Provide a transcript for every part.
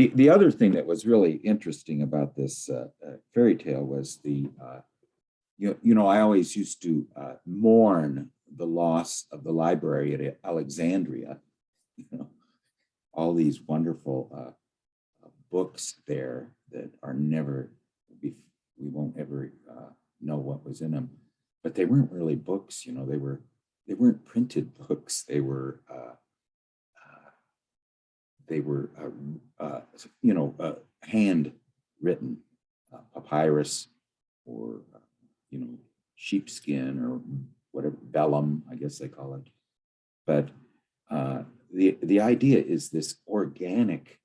The other thing that was really interesting about this fairy tale was I always used to mourn the loss of the library at Alexandria. All these wonderful books there that are never, we won't ever know what was in them, but they weren't really books. They weren't printed books. They were handwritten papyrus, or sheepskin, or whatever, vellum, I guess they call it. But the idea is this organic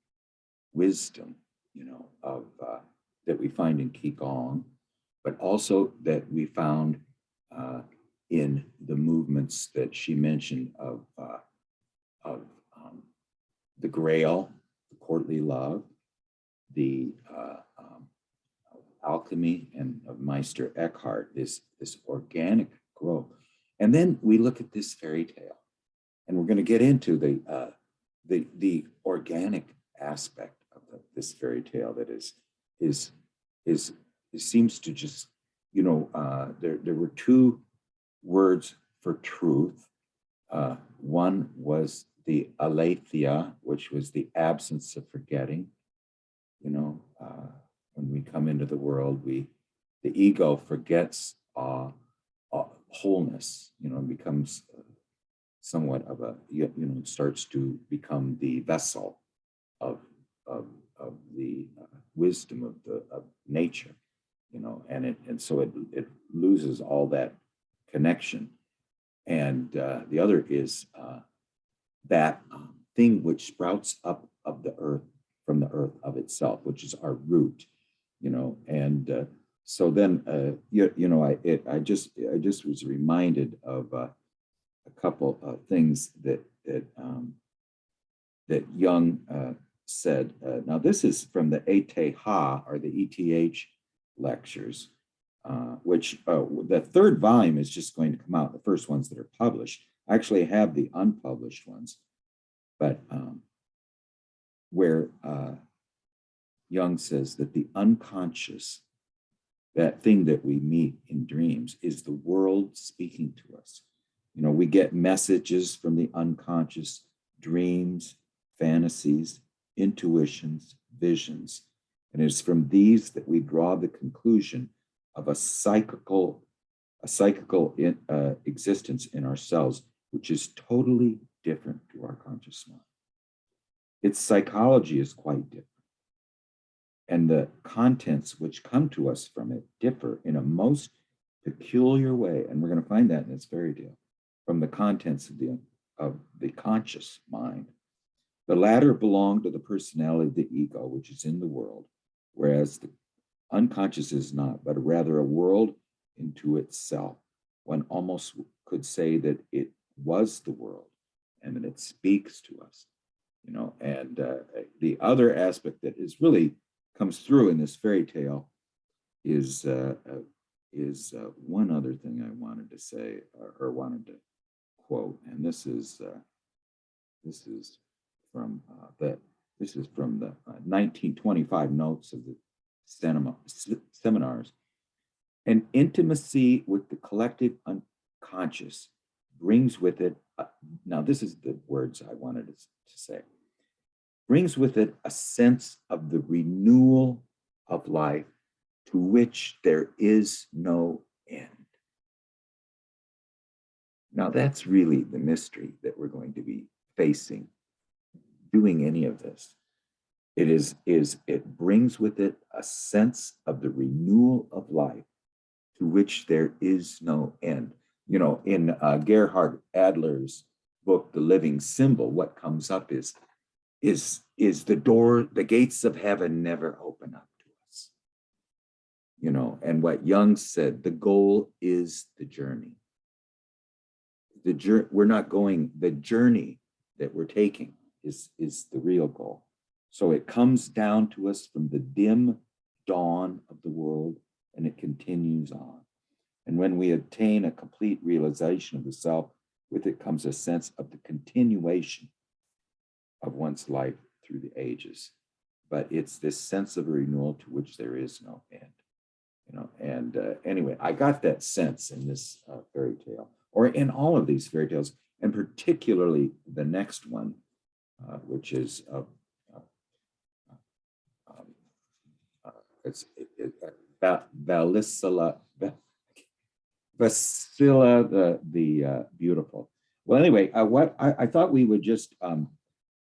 wisdom, of that we find in Qigong, but also that we found in the movements that she mentioned of the Grail, the courtly love, the alchemy, and of Meister Eckhart, this organic growth. And then we look at this fairy tale, and we're going to get into the organic aspect of this fairy tale that seems to just, there were two words for truth. One was the aletheia, which was the absence of forgetting. When we come into the world, the ego forgets wholeness, and becomes somewhat of a, starts to become the vessel of the wisdom of nature, and so it loses all that connection. And the other is that thing which sprouts up of the earth, from the earth of itself, which is our root, and so then I just was reminded of a couple of things that Jung said. Now this is from the ETH, or the ETH lectures, which the third volume is just going to come out, the first ones that are published. I actually have the unpublished ones, but where Jung says that the unconscious, that thing that we meet in dreams, is the world speaking to us. We get messages from the unconscious, dreams, fantasies, intuitions, visions. And it's from these that we draw the conclusion of a psychical existence in ourselves, which is totally different to our conscious mind. Its psychology is quite different. And the contents which come to us from it differ in a most peculiar way. And we're going to find that in this fairy tale, from the contents of the conscious mind. The latter belong to the personality of the ego, which is in the world, whereas the unconscious is not, but rather a world into itself. One almost could say that it was the world, and that it speaks to us, and the other aspect that is really comes through in this fairy tale is one other thing I wanted to say, or wanted to quote, and this is from the 1925 notes of the seminars. An intimacy with the collective unconscious brings with it, now this is the words I wanted to say, brings with it a sense of the renewal of life to which there is no end. Now that's really the mystery that we're going to be facing doing any of this. It brings with it a sense of the renewal of life to which there is no end. In Gerhard Adler's book, The Living Symbol, what comes up is the door, the gates of heaven never open up to us. And what Jung said, the goal is the journey. We're not going, the journey that we're taking is the real goal. So it comes down to us from the dim dawn of the world, and it continues on. And when we attain a complete realization of the self, with it comes a sense of the continuation of one's life through the ages. but it's this sense of a renewal to which there is no end. And anyway, I got that sense in this fairy tale, or in all of these fairy tales, and particularly the next one, which is Vasila the Beautiful. Well, anyway, what I thought we would just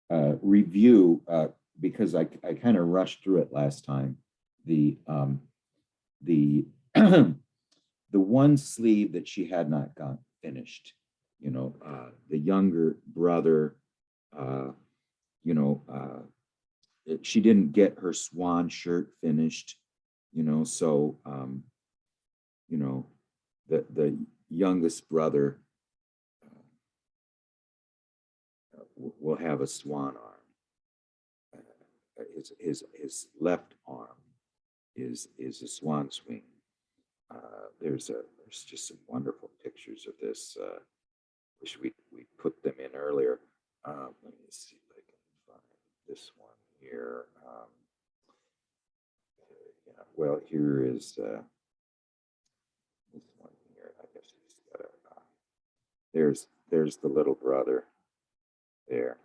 review, because I kind of rushed through it last time, the the one sleeve that she had not got finished, the younger brother, she didn't get her swan shirt finished, so the youngest brother will have a swan arm. His left arm is a swan's wing. There's just some wonderful pictures of this. Wish we put them in earlier. Let me see if I can find this one here. Well, here is this one here. I guess he's got a. There's the little brother. There,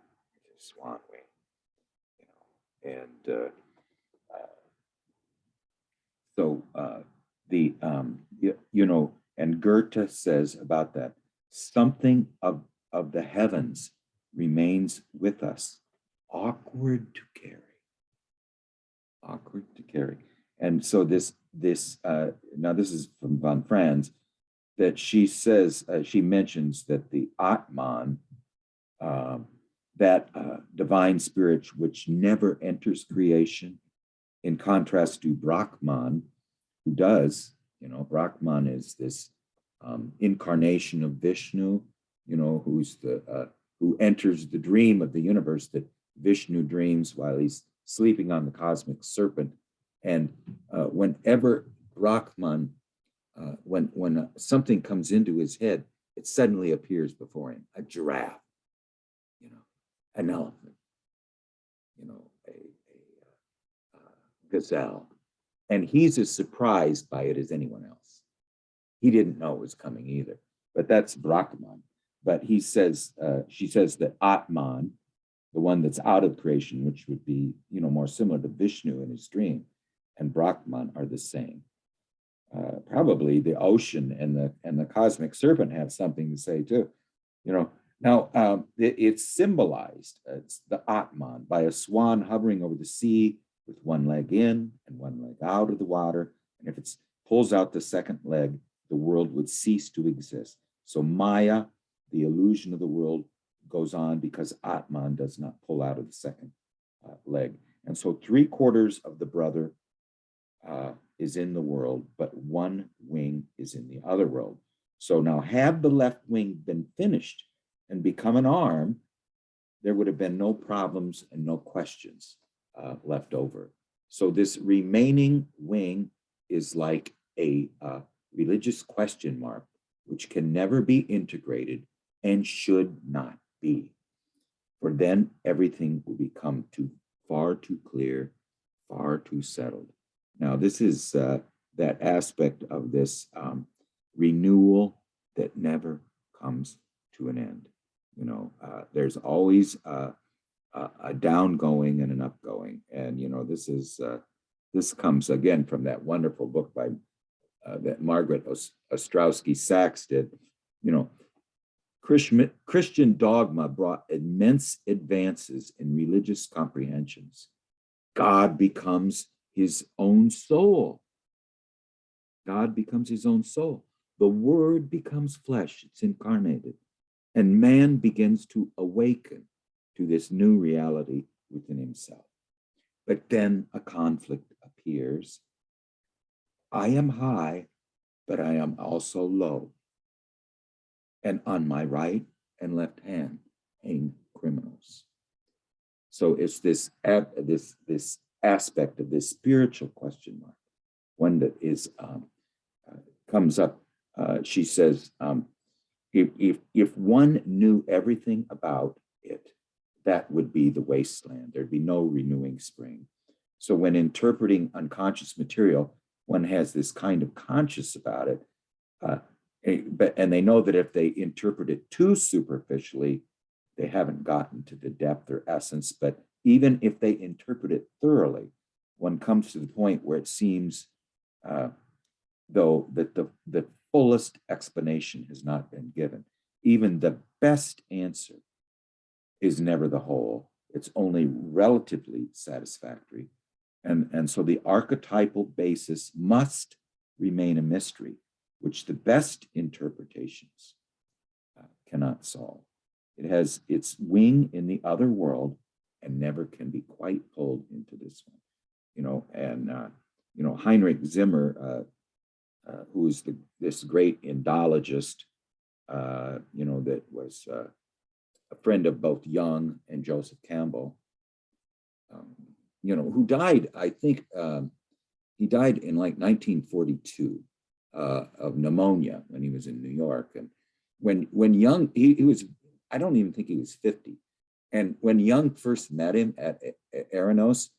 his swan wing. And so and Goethe says about that, something of the heavens remains with us, awkward to carry. And so this now this is from von Franz, that she says, she mentions that the Atman, that divine spirit which never enters creation, in contrast to Brahman, who does. Brahman is this incarnation of Vishnu, who's who enters the dream of the universe that Vishnu dreams while he's sleeping on the cosmic serpent. And whenever Brahman, when something comes into his head, it suddenly appears before him: a giraffe, an elephant, a gazelle. And he's as surprised by it as anyone else. He didn't know it was coming either, but that's Brahman. But she says that Atman, the one that's out of creation, which would be, more similar to Vishnu in his dream, and Brahman are the same. Probably the ocean and the cosmic serpent have something to say too. Now it's symbolized, it's the Atman, by a swan hovering over the sea with one leg in and one leg out of the water. And if it pulls out the second leg, the world would cease to exist. So Maya, the illusion of the world, goes on because Atman does not pull out of the second leg. And so 3/4 of the brother is in the world, but one wing is in the other world. So now, had the left wing been finished and become an arm, there would have been no problems and no questions left over. So this remaining wing is like a religious question mark, which can never be integrated and should not be. For then everything will become far too clear, far too settled. Now, this is that aspect of this renewal that never comes to an end. There's always a downgoing and an upgoing. And, this comes again from that wonderful book by that Margaret Ostrowski Sachs did. Christian dogma brought immense advances in religious comprehensions. God becomes his own soul. God becomes his own soul. The word becomes flesh, it's incarnated. And man begins to awaken to this new reality within himself. But then a conflict appears. I am high, but I am also low. And on my right and left hand hang criminals. So it's this aspect of this spiritual question mark, one that is comes up. She says, if one knew everything about it, that would be the wasteland. There'd be no renewing spring. So when interpreting unconscious material, one has this kind of conscious about it, and they know that if they interpret it too superficially, they haven't gotten to the depth or essence. But even if they interpret it thoroughly, one comes to the point where it seems though that the fullest explanation has not been given. Even the best answer is never the whole. It's only relatively satisfactory. And so the archetypal basis must remain a mystery, which the best interpretations cannot solve. It has its wing in the other world and never can be quite pulled into this one. Heinrich Zimmer, who is this great Indologist, that was a friend of both Jung and Joseph Campbell, who died, I think he died in like 1942 of pneumonia when he was in New York. And when Jung, he was, I don't even think he was 50. And when Jung first met him at Eranos,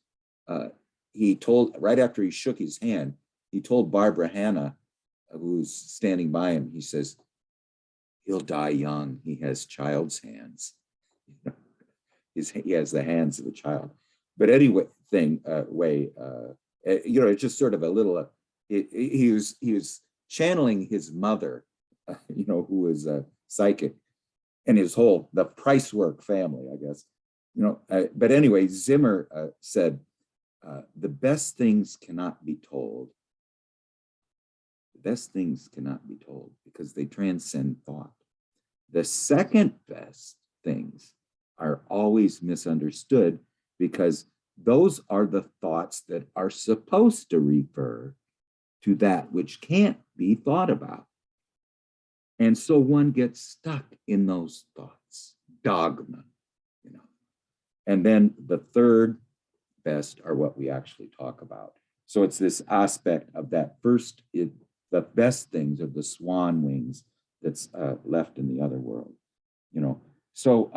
he told, right after he shook his hand, he told Barbara Hanna, who was standing by him, he says, "He'll die young. He has child's hands." He has the hands of a child. But anyway, it's just sort of a little, he was channeling his mother, who was a psychic, and the Price work family, I guess. But anyway, Zimmer said, the best things cannot be told. The best things cannot be told because they transcend thought. The second best things are always misunderstood because those are the thoughts that are supposed to refer to that which can't be thought about. And so one gets stuck in those thoughts, dogma, And then the third best are what we actually talk about. So it's this aspect of that first, the best things are the swan wings that's left in the other world, So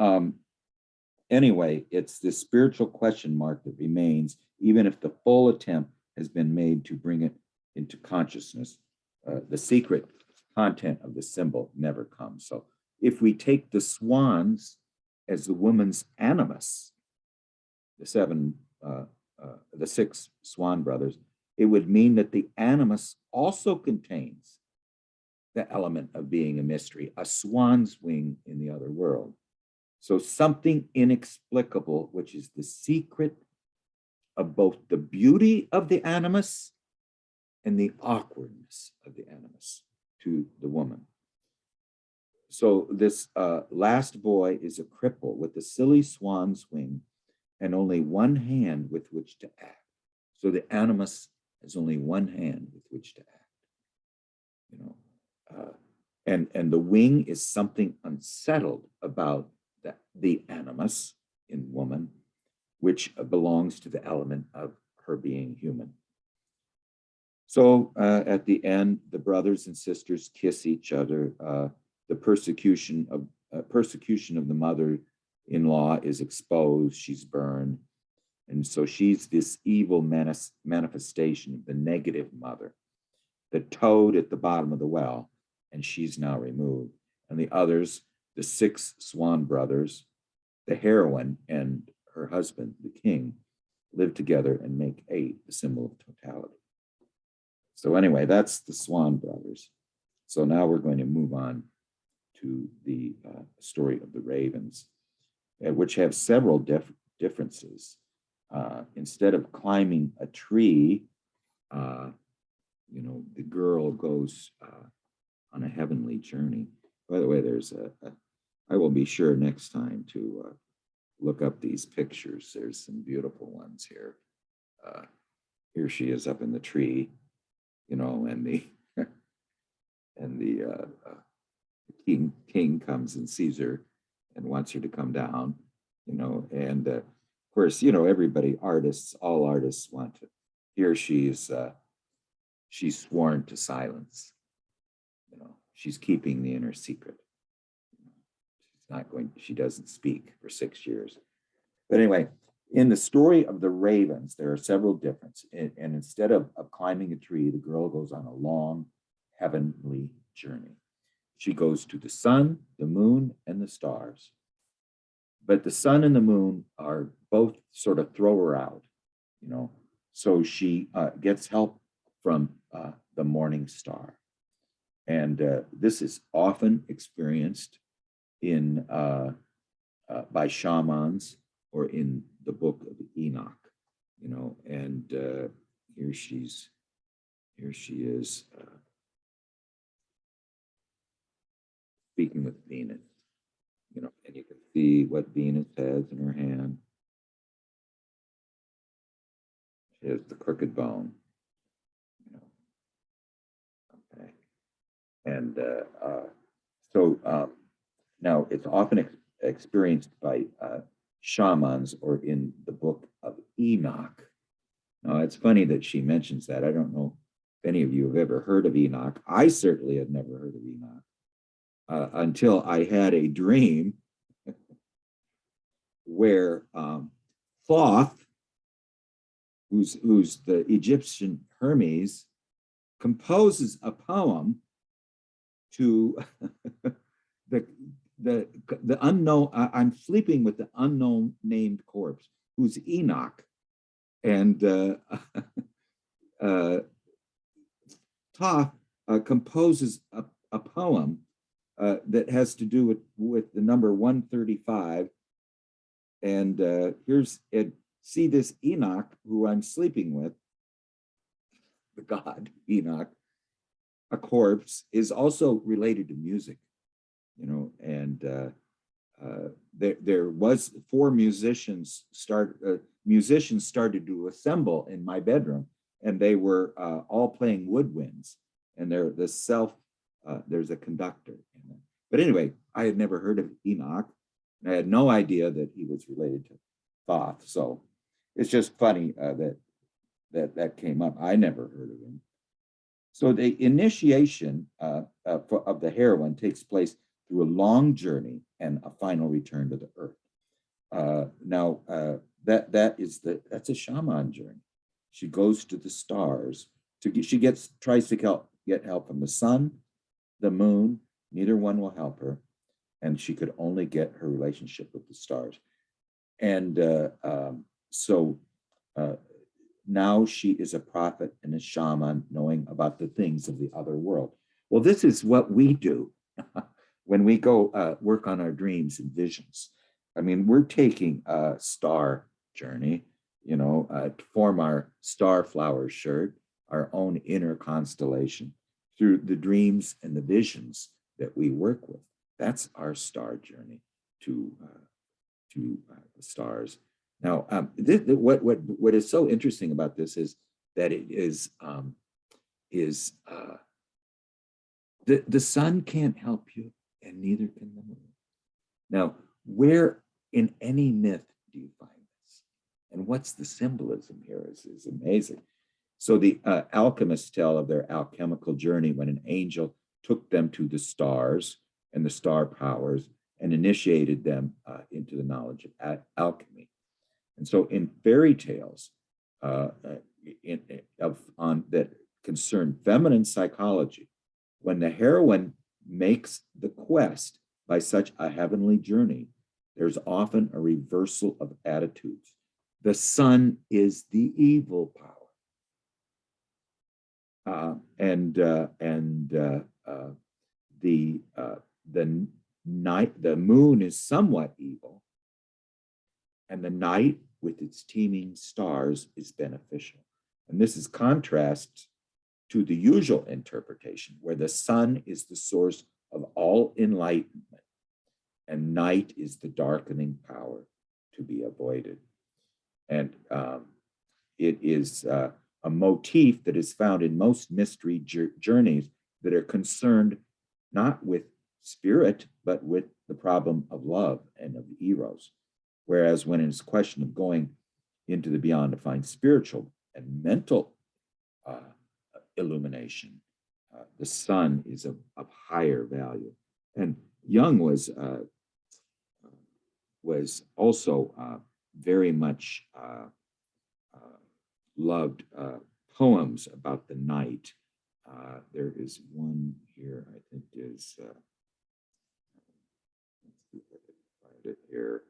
anyway, it's this spiritual question mark that remains, even if the full attempt has been made to bring it into consciousness. The secret content of the symbol never comes. So if we take the swans as the woman's animus, the six Swan brothers, it would mean that the animus also contains the element of being a mystery, a swan's wing in the other world. So something inexplicable, which is the secret of both the beauty of the animus and the awkwardness of the animus to the woman. So this last boy is a cripple with a silly swan's wing and only one hand with which to act. So the animus has only one hand with which to act. And the wing is something unsettled about the animus in woman, which belongs to the element of her being human. So at the end, the brothers and sisters kiss each other. The persecution of the mother-in-law is exposed. She's burned. And so she's this evil manifestation of the negative mother, the toad at the bottom of the well, and she's now removed. And the others, the six Swan brothers, the heroine and her husband, the king, live together and make 8, the symbol of totality. So anyway, that's the Swan brothers. So now we're going to move on to the story of the ravens, which have several differences. Instead of climbing a tree, the girl goes on a heavenly journey. By the way, I will be sure next time to look up these pictures. There's some beautiful ones here. Here she is up in the tree, and the king comes and sees her and wants her to come down, and of course, all artists want to. Here she's sworn to silence. She's keeping the inner secret. She doesn't speak for 6 years. But anyway, In the story of the ravens, there are several differences. And instead of climbing a tree, the girl goes on a long heavenly journey. She goes to the sun, the moon, and the stars. But the sun and the moon are both sort of throw her out, you know. So she gets help from the morning star. And this is often experienced in by shamans or in the book of Enoch, you know. And here she is speaking with Venus, you know, and you can see what Venus has in her hand. She has the crooked bone, you know. Okay, and so now it's often experienced by shamans or in the book of Enoch. Now, it's funny that she mentions that. I don't know if any of you have ever heard of Enoch. I certainly had never heard of Enoch until I had a dream where Thoth, who's the Egyptian Hermes, composes a poem to the unknown. I'm sleeping with the unknown named corpse, who's Enoch, and Thoth composes a poem that has to do with the number 135. And here's it. See this Enoch, who I'm sleeping with, the god Enoch, a corpse, is also related to music, you know. And there was 4 musicians started to assemble in my bedroom, and they were all playing woodwinds, and there's a conductor in them. But anyway, I had never heard of Enoch, and I had no idea that he was related to Thoth. So it's just funny that came up. I never heard of him. So the initiation of the heroine takes place through a long journey and a final return to the earth. That's a shaman journey. She goes to the stars tries to get help from the sun, the moon. Neither one will help her, and she could only get her relationship with the stars. And so now she is a prophet and a shaman, knowing about the things of the other world. Well, this is what we do when we go work on our dreams and visions. I mean, we're taking a star journey, you know, to form our star flower shirt, our own inner constellation through the dreams and the visions that we work with. That's our star journey to the stars. Now, what is so interesting about this is that it is the sun can't help you, and neither can the moon. Now, where in any myth do you find this? And what's the symbolism here is amazing. So the alchemists tell of their alchemical journey when an angel took them to the stars and the star powers and initiated them into the knowledge of alchemy. And so in fairy tales that concern feminine psychology, when the heroine makes the quest by such a heavenly journey, there's often a reversal of attitudes. The sun is the evil power. The moon is somewhat evil, and the night with its teeming stars is beneficial. And this is contrast to the usual interpretation, where the sun is the source of all enlightenment, and night is the darkening power to be avoided. And it is a motif that is found in most mystery journeys that are concerned not with spirit, but with the problem of love and of eros. Whereas when it's a question of going into the beyond to find spiritual and mental illumination, the sun is of higher value. And Jung was also very much loved poems about the night. There is one here, I think is, let's see if I can find it here.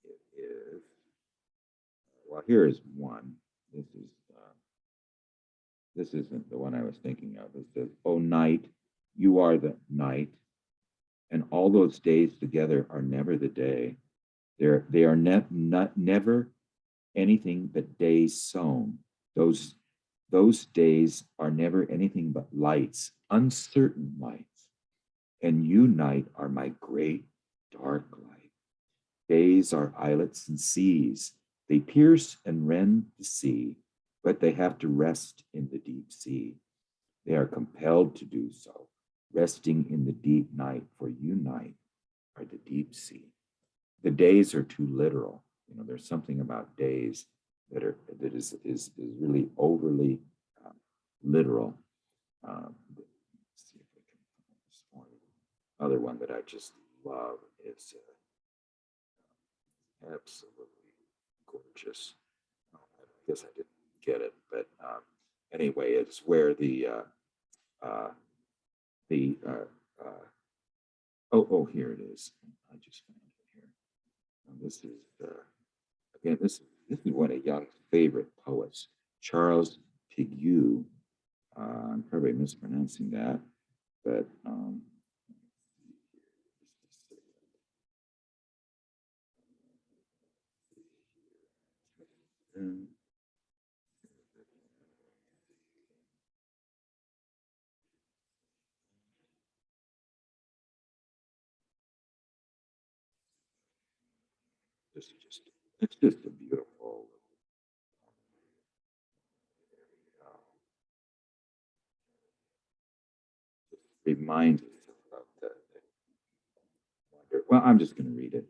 It is, well, here is one. This isn't the one I was thinking of. It says, "Oh night, you are the night, and all those days together are never the day. They are never anything but days sown. Those days are never anything but lights, uncertain lights. And you, night, are my great dark light. Days are islets and seas. They pierce and rend the sea, but they have to rest in the deep sea. They are compelled to do so, resting in the deep night, for you, night, are the deep sea." The days are too literal. You know, there's something about days that is really overly literal. Let's see if I can find this one. Other one that I just love is absolutely gorgeous. I guess I didn't get it, but anyway, it's where here it is. I just found it here. And this is again, this is one of Young's favorite poets, Charles Pigou. I'm probably mispronouncing that, but it's just a beautiful. Reminds us of the wonder. Well, I'm just going to read it.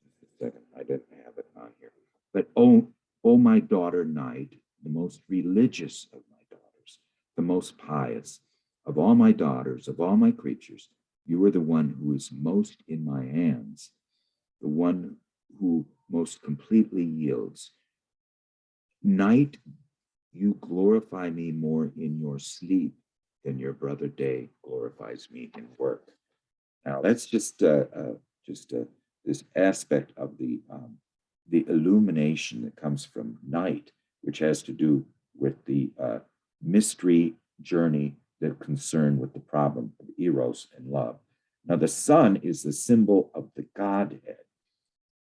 Just a second. I didn't have it on here. But oh, my daughter night, the most religious of my daughters, the most pious of all my daughters, of all my creatures, you are the one who is most in my hands, the one who most completely yields. Night, you glorify me more in your sleep than your brother day glorifies me in work. Now that's just this aspect of the illumination that comes from night, which has to do with the mystery journey that concern with the problem of eros and love. Now the sun is the symbol of the Godhead.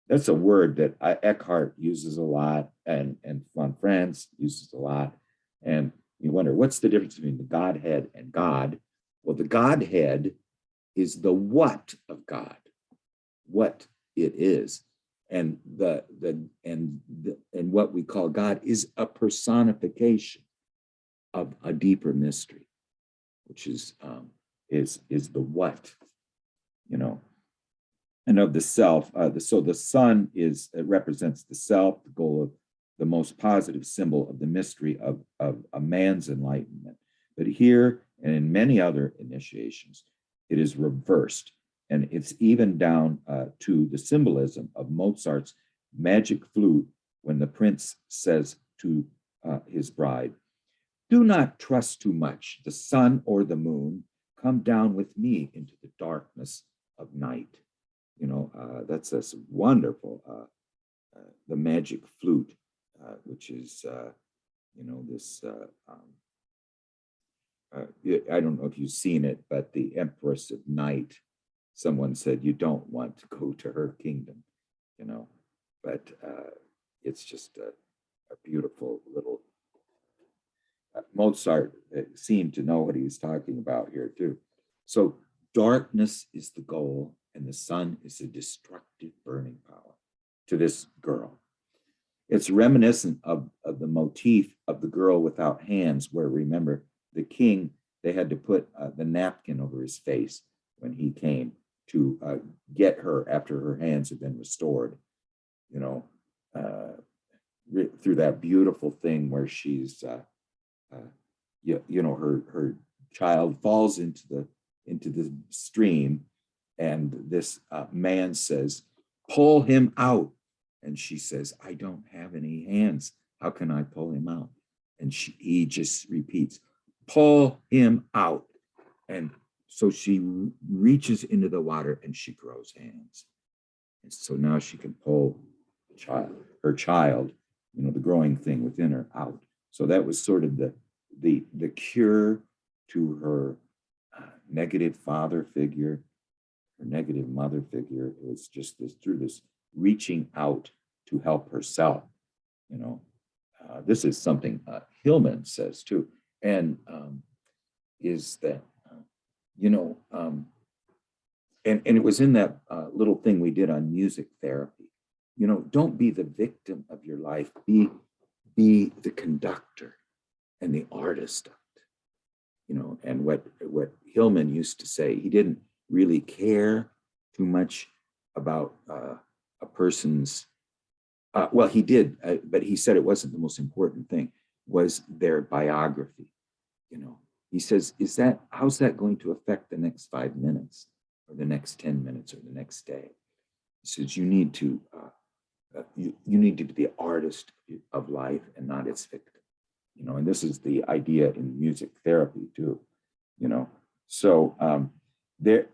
That's a word that Eckhart uses a lot, and Franz uses a lot. And you wonder, what's the difference between the Godhead and God? Well, the Godhead is the what of God, what it is. And and what we call God is a personification of a deeper mystery, which is the what, you know. And of the self. So the sun represents the self, the goal of the most positive symbol of the mystery of a man's enlightenment. But here and in many other initiations, it is reversed. And it's even down to the symbolism of Mozart's magic flute when the prince says to his bride, "Do not trust too much the sun or the moon. Come down with me into the darkness of night." You know, that's wonderful, the magic flute, which is, you know, this, I don't know if you've seen it, but the Empress of Night, someone said, you don't want to go to her kingdom, you know, but it's just a beautiful little, Mozart seemed to know what he was talking about here too. So darkness is the goal, and the sun is a destructive burning power to this girl. It's reminiscent of the motif of the girl without hands, where, remember, the king, they had to put the napkin over his face when he came to get her after her hands had been restored, you know, through that beautiful thing where she's, you know, her child falls into the stream, and this man says, pull him out. And she says, I don't have any hands. How can I pull him out? And he just repeats, pull him out. And so she reaches into the water and she grows hands. And so now she can pull her child, the growing thing within her out. So that was sort of the cure to her negative father figure, her negative mother figure. It was just through this reaching out to help herself. This is something Hillman says too, and is that and it was in that little thing we did on music therapy. Don't be the victim of your life. Be the conductor and the artist of it. And what Hillman used to say, he didn't really care too much about a person's. Well, he did, but he said it wasn't the most important thing. Was their biography. He says, how's that going to affect the next 5 minutes or the next 10 minutes or the next day? He says, you need to be the artist of life and not its victim. And this is the idea in music therapy too. So there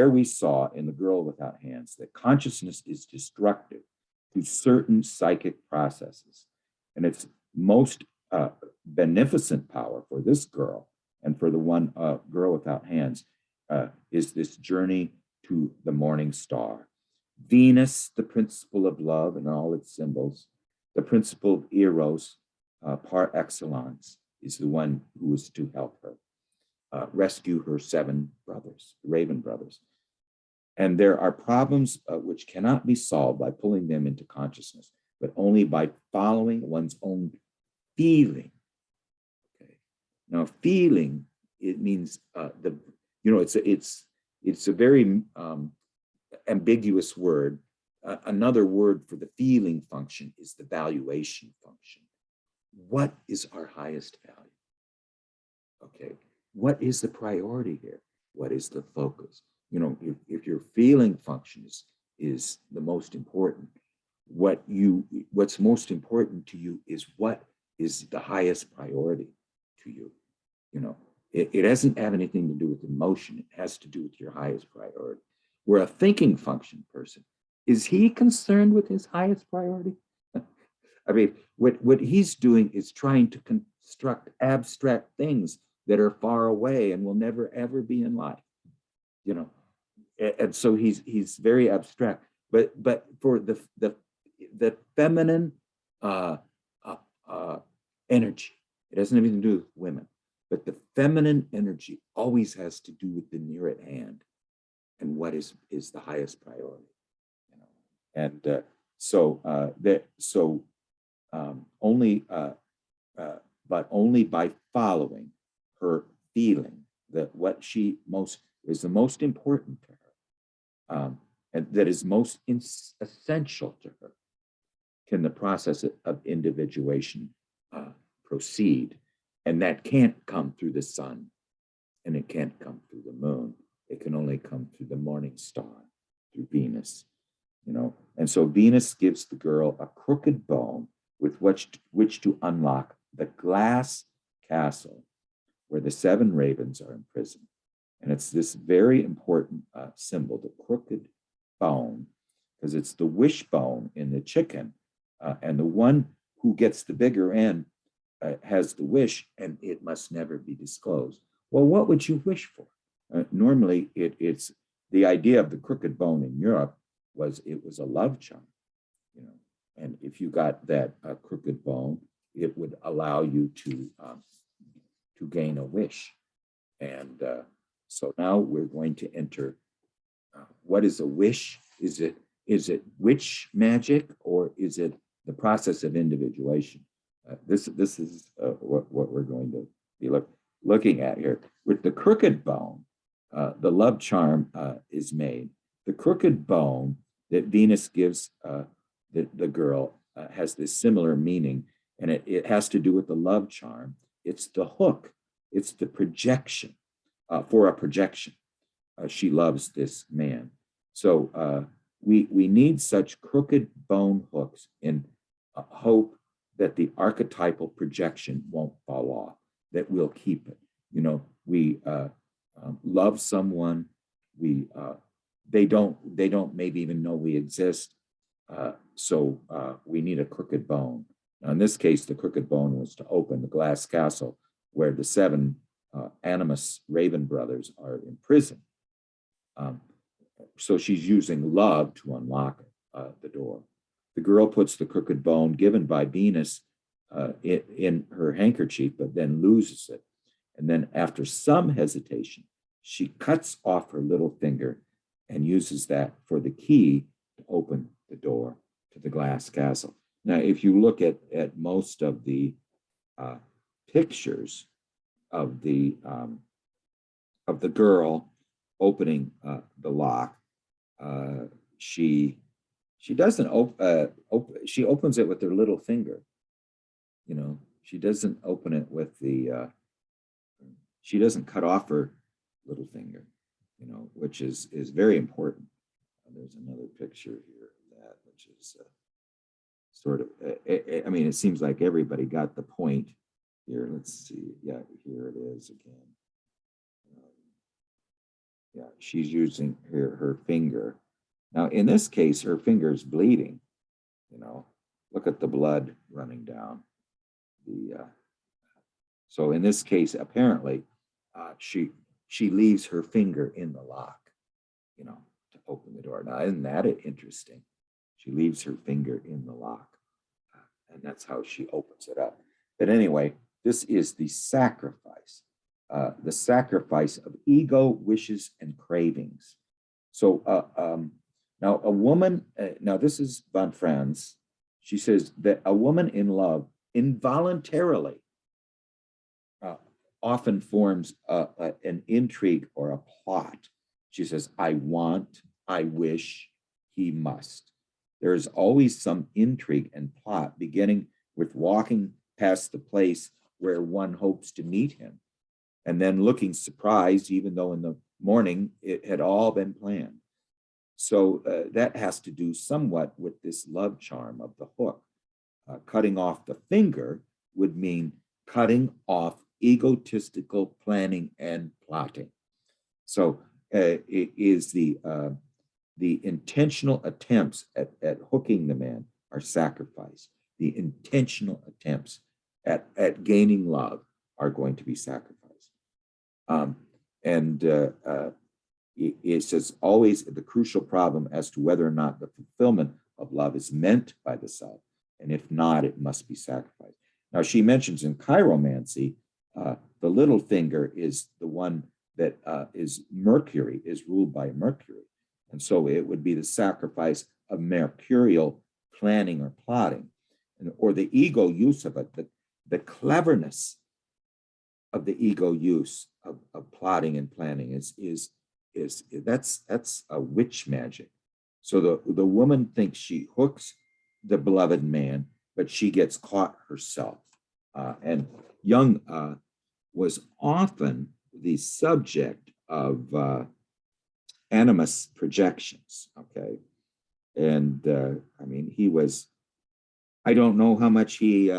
we saw in The Girl Without Hands that consciousness is destructive to certain psychic processes, and its most beneficent power for this girl and for the one girl without hands is this journey to the morning star. Venus, the principle of love and all its symbols, the principle of Eros par excellence, is the one who is to help her rescue her 7 brothers, the Raven brothers. And there are problems which cannot be solved by pulling them into consciousness, but only by following one's own feeling. Okay. Now, feeling, it means it's a very ambiguous word. Another word for the feeling function is the valuation function. What is our highest value? Okay. What is the priority here? What is the focus? If your feeling function is the most important, what's most important to you is what is the highest priority to you. It doesn't have anything to do with emotion. It has to do with your highest priority. Where a thinking function person, is he concerned with his highest priority? I mean, what he's doing is trying to construct abstract things that are far away and will never ever be in life, and so he's very abstract. But for the feminine energy, it doesn't have anything to do with women, but the feminine energy always has to do with the near at hand and what is the highest priority, and only by following her feeling that what she is the most important to her, and that is most essential to her, can the process of individuation proceed. And that can't come through the sun, and it can't come through the moon. It can only come through the morning star, through Venus, And so Venus gives the girl a crooked bone with which to unlock the glass castle where the 7 ravens are imprisoned. And it's this very important symbol, the crooked bone, because it's the wishbone in the chicken. And the one who gets the bigger end has the wish, and it must never be disclosed. Well, what would you wish for? Normally, it's the idea of the crooked bone in Europe was a love charm, And if you got that crooked bone, it would allow you to gain a wish. And so now we're going to enter. What is a wish? Is it witch magic, or is it the process of individuation? This is what we're going to be looking at here. With the crooked bone, the love charm is made. The crooked bone that Venus gives the girl has this similar meaning, and it has to do with the love charm. It's the hook. It's the projection for a projection. She loves this man. So we need such crooked bone hooks in hope that the archetypal projection won't fall off, that we'll keep it. You know, we love someone, we they don't maybe even know we exist, so we need a crooked bone. Now, in this case, the crooked bone was to open the glass castle where the seven animus Raven brothers are in prison. So she's using love to unlock the door. The girl puts the crooked bone given by Venus in her handkerchief, but then loses it. And then after some hesitation, she cuts off her little finger and uses that for the key to open the door to the glass castle. Now, if you look at most of the pictures of the girl opening the lock, she doesn't she opens it with her little finger. You know, she doesn't open it with the she doesn't cut off her little finger, you know, which is very important. There's another picture here of that, which is sort of, I mean, it seems like everybody got the point here. Let's see. Yeah, here it is again. Yeah, she's using her finger. Now, in this case, her finger is bleeding. You know, look at the blood running down. So in this case, apparently, she leaves her finger in the lock, you know, to open the door. Now, isn't that interesting? She leaves her finger in the lock, and that's how she opens it up. But anyway, this is the sacrifice of ego, wishes, and cravings. So now a woman, now this is von Franz, she says that a woman in love involuntarily often forms an intrigue or a plot. She says, I want, I wish, he must. There's always some intrigue and plot, beginning with walking past the place where one hopes to meet him, and then looking surprised, even though in the morning it had all been planned. So that has to do somewhat with this love charm of the hook. Cutting off the finger would mean cutting off egotistical planning and plotting. So it is the intentional attempts at hooking the man are sacrifice. The intentional attempts at gaining love are going to be sacrificed. It says always the crucial problem as to whether or not the fulfillment of love is meant by the self, and if not, it must be sacrificed. Now, she mentions in chiromancy, the little finger is the one that is Mercury, is ruled by Mercury. And so it would be the sacrifice of mercurial planning or plotting, or the ego use of it, the cleverness of the ego use of plotting and planning that's a witch magic. So the woman thinks she hooks the beloved man, but she gets caught herself. And Jung was often the subject of animus projections, okay? And I mean, he was, I don't know how much he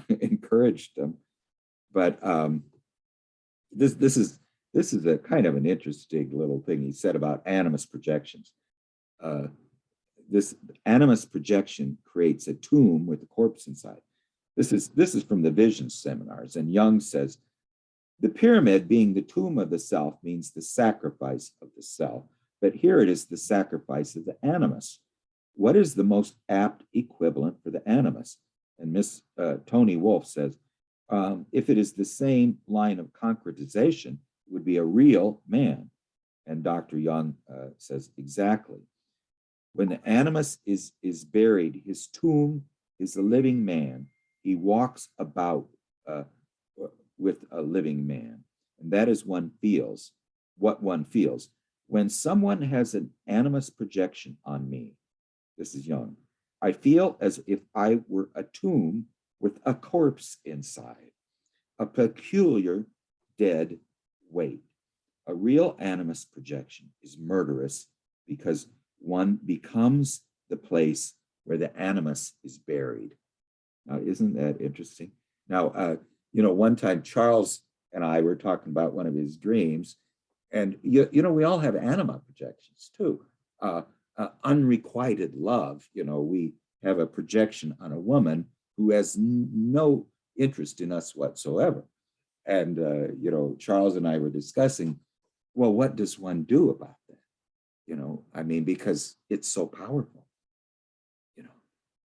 encouraged them, but this is a kind of an interesting little thing he said about animus projections. This animus projection creates a tomb with a corpse inside. This is from the vision seminars, and Jung says, the pyramid being the tomb of the self means the sacrifice of the self, but here it is the sacrifice of the animus. What is the most apt equivalent for the animus? And Miss Tony Wolfe says, if it is the same line of concretization, it would be a real man. And Dr. Jung says, exactly. When the animus is buried, his tomb is a living man. He walks about with a living man. And that is what one feels. When someone has an animus projection on me, this is Jung, I feel as if I were a tomb with a corpse inside, a peculiar dead weight. A real animus projection is murderous because one becomes the place where the animus is buried. Now, isn't that interesting? Now, one time Charles and I were talking about one of his dreams, and we all have anima projections too. Unrequited love. We have a projection on a woman who has no interest in us whatsoever. And Charles and I were discussing, well, what does one do about that? Because it's so powerful.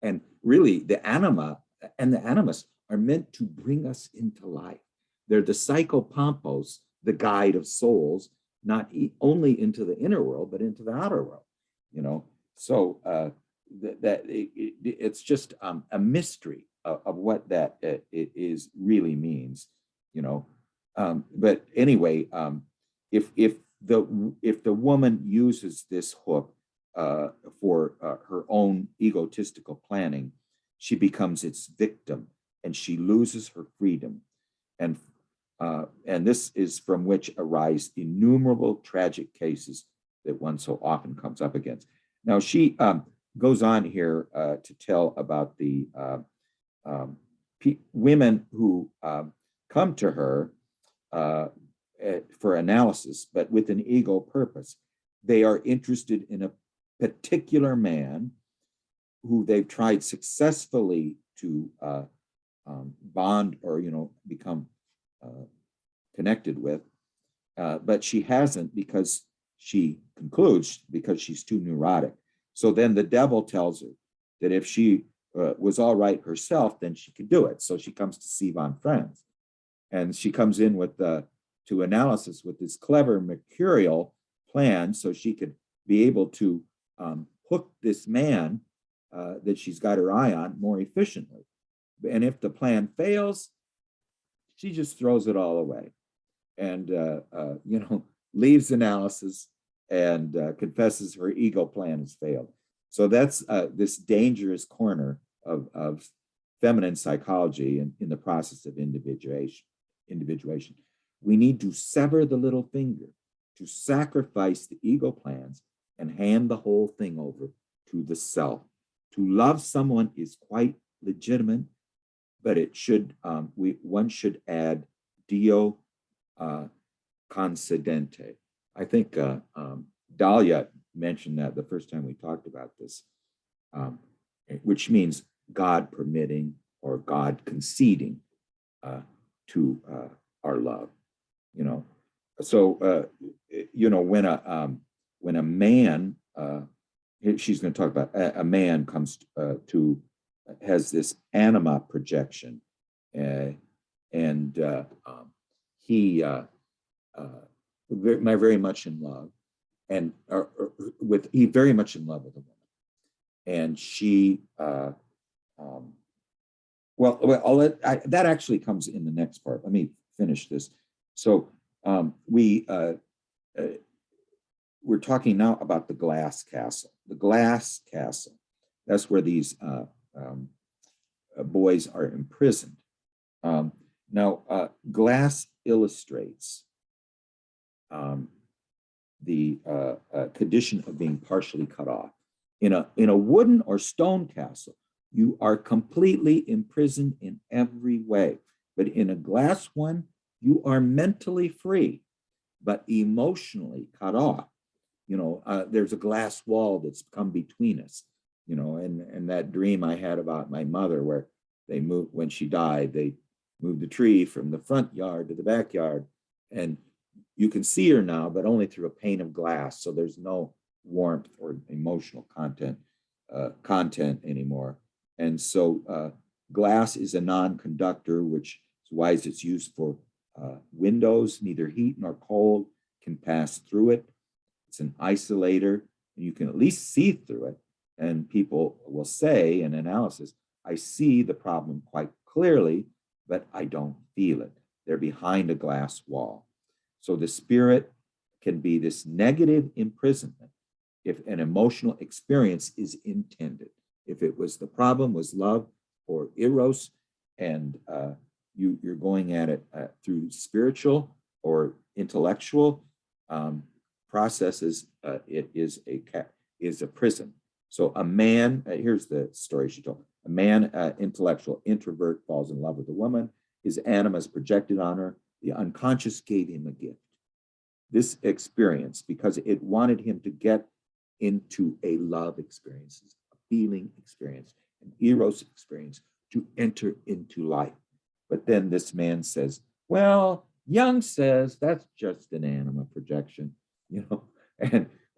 And really, the anima and the animus are meant to bring us into life. They're the psychopompos, the guide of souls, not only into the inner world, but into the outer world. So it's just a mystery of what that it is really means. But anyway, if the woman uses this hook for her own egotistical planning, she becomes its victim and she loses her freedom. And this is from which arise innumerable tragic cases that one so often comes up against. Now, she goes on here to tell about the women who come to her for analysis, but with an ego purpose. They are interested in a particular man who they've tried successfully to bond or become connected with, but she hasn't, because she concludes because she's too neurotic. So then the devil tells her that if she was all right herself, then she could do it. So she comes to see Franz, and she comes in with to analysis with this clever mercurial plan, so she could be able to hook this man that she's got her eye on more efficiently. And if the plan fails, she just throws it all away and leaves analysis and confesses her ego plan has failed. So that's this dangerous corner of feminine psychology in the process of individuation. We need to sever the little finger, to sacrifice the ego plans and hand the whole thing over to the self. To love someone is quite legitimate, but it should one should add Dio concedente. I think Dahlia mentioned that the first time we talked about this, which means God permitting or God conceding to our love. So when a man, she's going to talk about a man comes has this anima projection, and he very much in love, and he very much in love with a woman, and she that actually comes in the next part. Let me finish this. So we're talking now about the glass castle. The glass castle, that's where these boys are imprisoned. Now, glass illustrates the condition of being partially cut off. In a wooden or stone castle, you are completely imprisoned in every way. But in a glass one, you are mentally free, but emotionally cut off. There's a glass wall that's come between us, and that dream I had about my mother, where they moved, when she died, they moved the tree from the front yard to the backyard, and you can see her now, but only through a pane of glass. So there's no warmth or emotional content anymore. And so glass is a non-conductor, which is why it's used for windows. Neither heat nor cold can pass through it. It's an isolator, and you can at least see through it. And people will say in analysis, I see the problem quite clearly, but I don't feel it. They're behind a glass wall. So the spirit can be this negative imprisonment if an emotional experience is intended. If it was the problem was love or eros, and you're going at it through spiritual or intellectual processes, it is is a prison. So a man, here's the story she told. A man, intellectual introvert, falls in love with a woman. His anima is projected on her. The unconscious gave him a gift. This experience, because it wanted him to get into a love experience, a feeling experience, an eros experience, to enter into life. But then this man says, well, Jung says that's just an anima projection,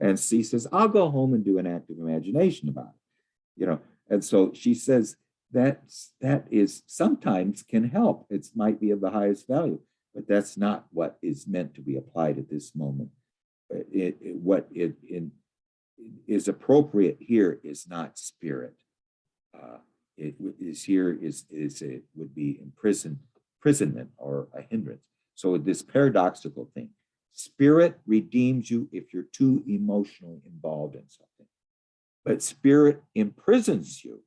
and C says, I'll go home and do an active imagination about it, And so she says that is sometimes can help. It might be of the highest value, but that's not what is meant to be applied at this moment. What is appropriate here is not spirit. It is here it would be imprisonment or a hindrance. So this paradoxical thing, spirit redeems you if you're too emotionally involved in something, but spirit imprisons you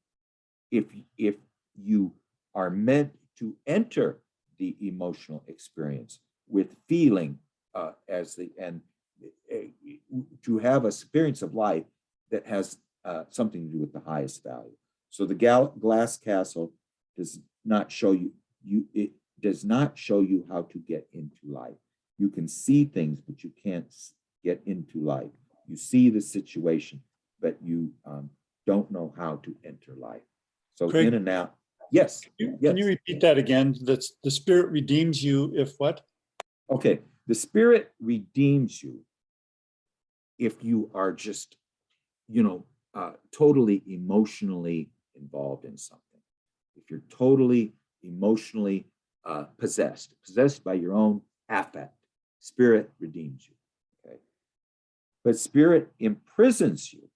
if you are meant to enter the emotional experience with feeling to have a experience of life that has something to do with the highest value. So the glass castle does not show it does not show you how to get into life. You can see things, but you can't get into life. You see the situation, but you don't know how to enter life. So Craig, in and out. Yes. Can you repeat that again? That's the spirit redeems you if what? Okay. The spirit redeems you if you are just, totally emotionally involved in something. If you're totally emotionally possessed by your own affect, spirit redeems you. Okay. But spirit imprisons you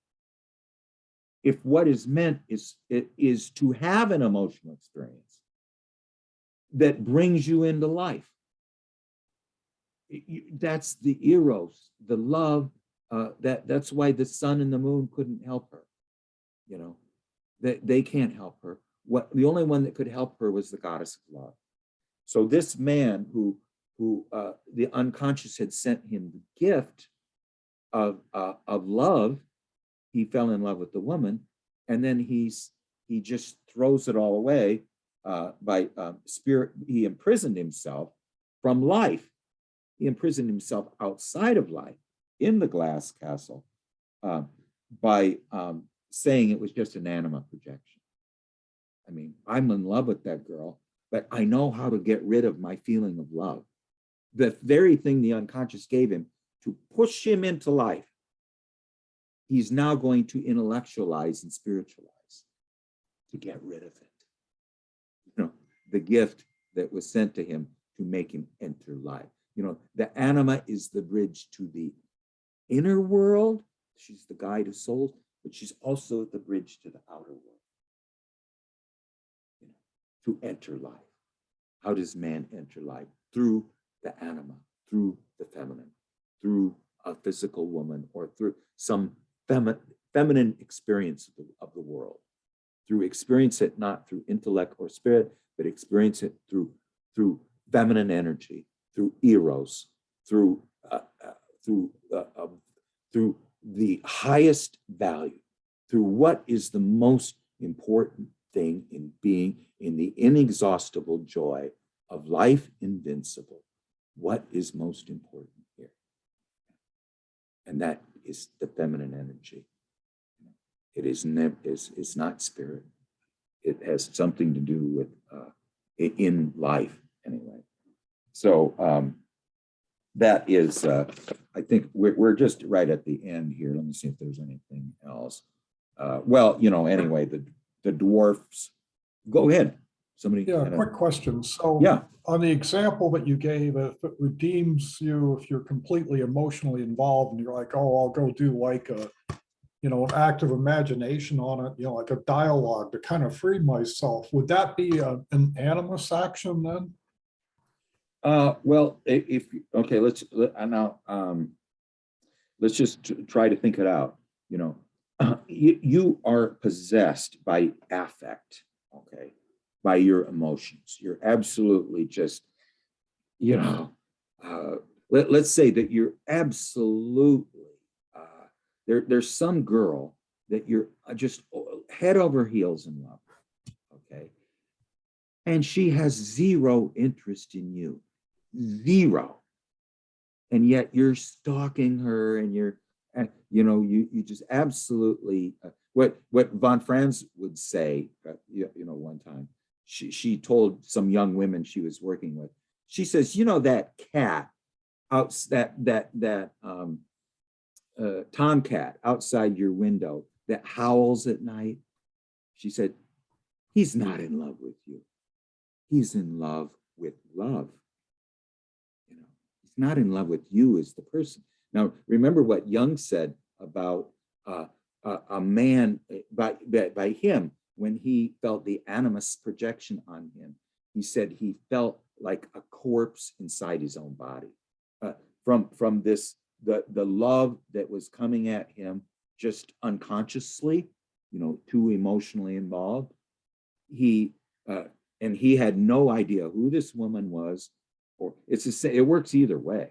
if what is meant is to have an emotional experience that brings you into life. That's the eros, the love. That's why the sun and the moon couldn't help her. They can't help her. The only one that could help her was the goddess of love. So this man who the unconscious had sent him the gift of love, he fell in love with the woman, and then he just throws it all away by spirit. He imprisoned himself from life. He imprisoned himself outside of life in the glass castle by saying it was just an anima projection. I mean, I'm in love with that girl, but I know how to get rid of my feeling of love. The very thing the unconscious gave him to push him into life, he's now going to intellectualize and spiritualize to get rid of it. The gift that was sent to him to make him enter life. The anima is the bridge to the inner world. She's the guide of souls, but she's also the bridge to the outer world. To enter life. How does man enter life? Through the anima, through the feminine, through a physical woman, or through some feminine experience of the world. Through experience it not through intellect or spirit, but experience it through feminine energy, through eros, through the highest value, through what is the most important thing in being in the inexhaustible joy of life invincible. What is most important here? And that is the feminine energy. It's not spirit. It has something to do with in life anyway. So that is, I think we're just right at the end here. Let me see if there's anything else. Anyway, the dwarfs. Go ahead. Somebody. Yeah, quick question. So yeah, on the example that you gave, if it redeems you, if you're completely emotionally involved and you're like, oh, I'll go do like an active imagination on it, like a dialogue to kind of free myself. Would that be an animus action then? Well, let's just try to think it out. You are possessed by affect, okay, by your emotions. You're absolutely just, let's say that you're absolutely There's some girl that you're just head over heels in love with, okay? And she has zero interest in you, zero. And yet you're stalking her, and you just absolutely, what von Franz would say, one time, she told some young women she was working with, she says, that cat out, that tomcat outside your window that howls at night, she said, he's not in love with you. He's in love with love. He's not in love with you as the person. Now, remember what Jung said about a man, by him, when he felt the animus projection on him, he said he felt like a corpse inside his own body. From this, the love that was coming at him just unconsciously, too emotionally involved. And he had no idea who this woman was, or it works either way,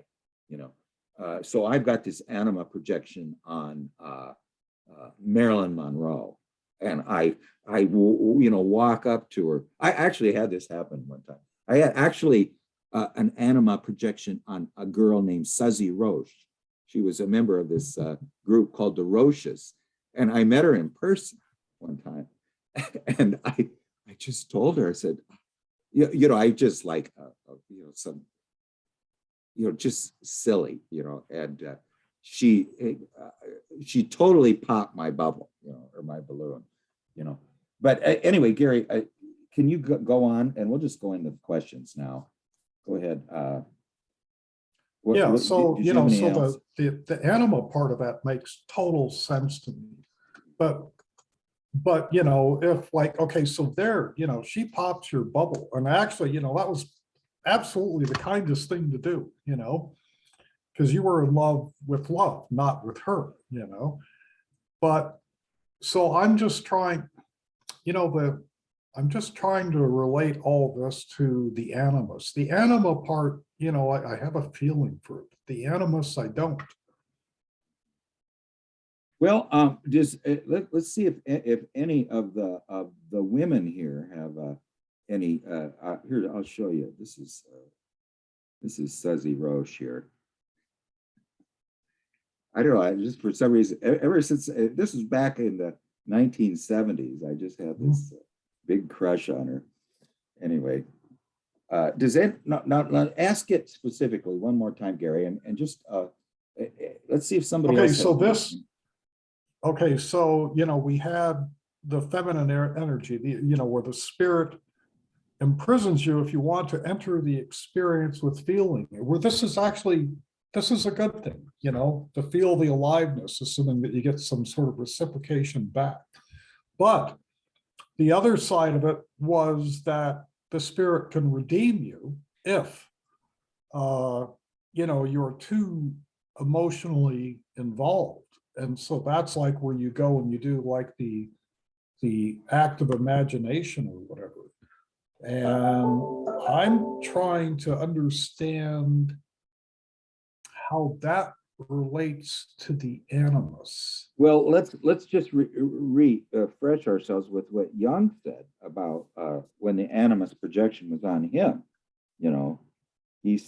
So I've got this anima projection on Marilyn Monroe, and I walk up to her. I actually had this happen one time. I had actually an anima projection on a girl named Suzy Roche. She was a member of this group called the Roches, and I met her in person one time, and I just told her, I said, I just like some, just silly, and she totally popped my bubble, or my balloon, But anyway, Gary, can you go on, and we'll just go into the questions now. Go ahead. So the anima part of that makes total sense to me, but if okay, so there, she pops your bubble, and actually, that was absolutely the kindest thing to do, because you were in love with love, not with her, But so I'm just trying, I'm just trying to relate all this to the animus. The anima part, I have a feeling for it. The animus, I don't. Well, let's see if any of the women here have any. Here, I'll show you. This is Suzy Roche here. I don't know. I just, for some reason, ever since this was back in the 1970s, I just had this big crush on her. Anyway, does it not ask it specifically one more time, Gary, and just let's see if somebody else. Okay, so we had the feminine energy, where the spirit imprisons you if you want to enter the experience with feeling. Where this is a good thing, to feel the aliveness, assuming that you get some sort of reciprocation back. But the other side of it was that the spirit can redeem you if, you're too emotionally involved. And so that's like where you go and you do like the act of imagination or whatever. And I'm trying to understand how that relates to the animus. Well, let's just refresh ourselves with what Jung said about when the animus projection was on him. He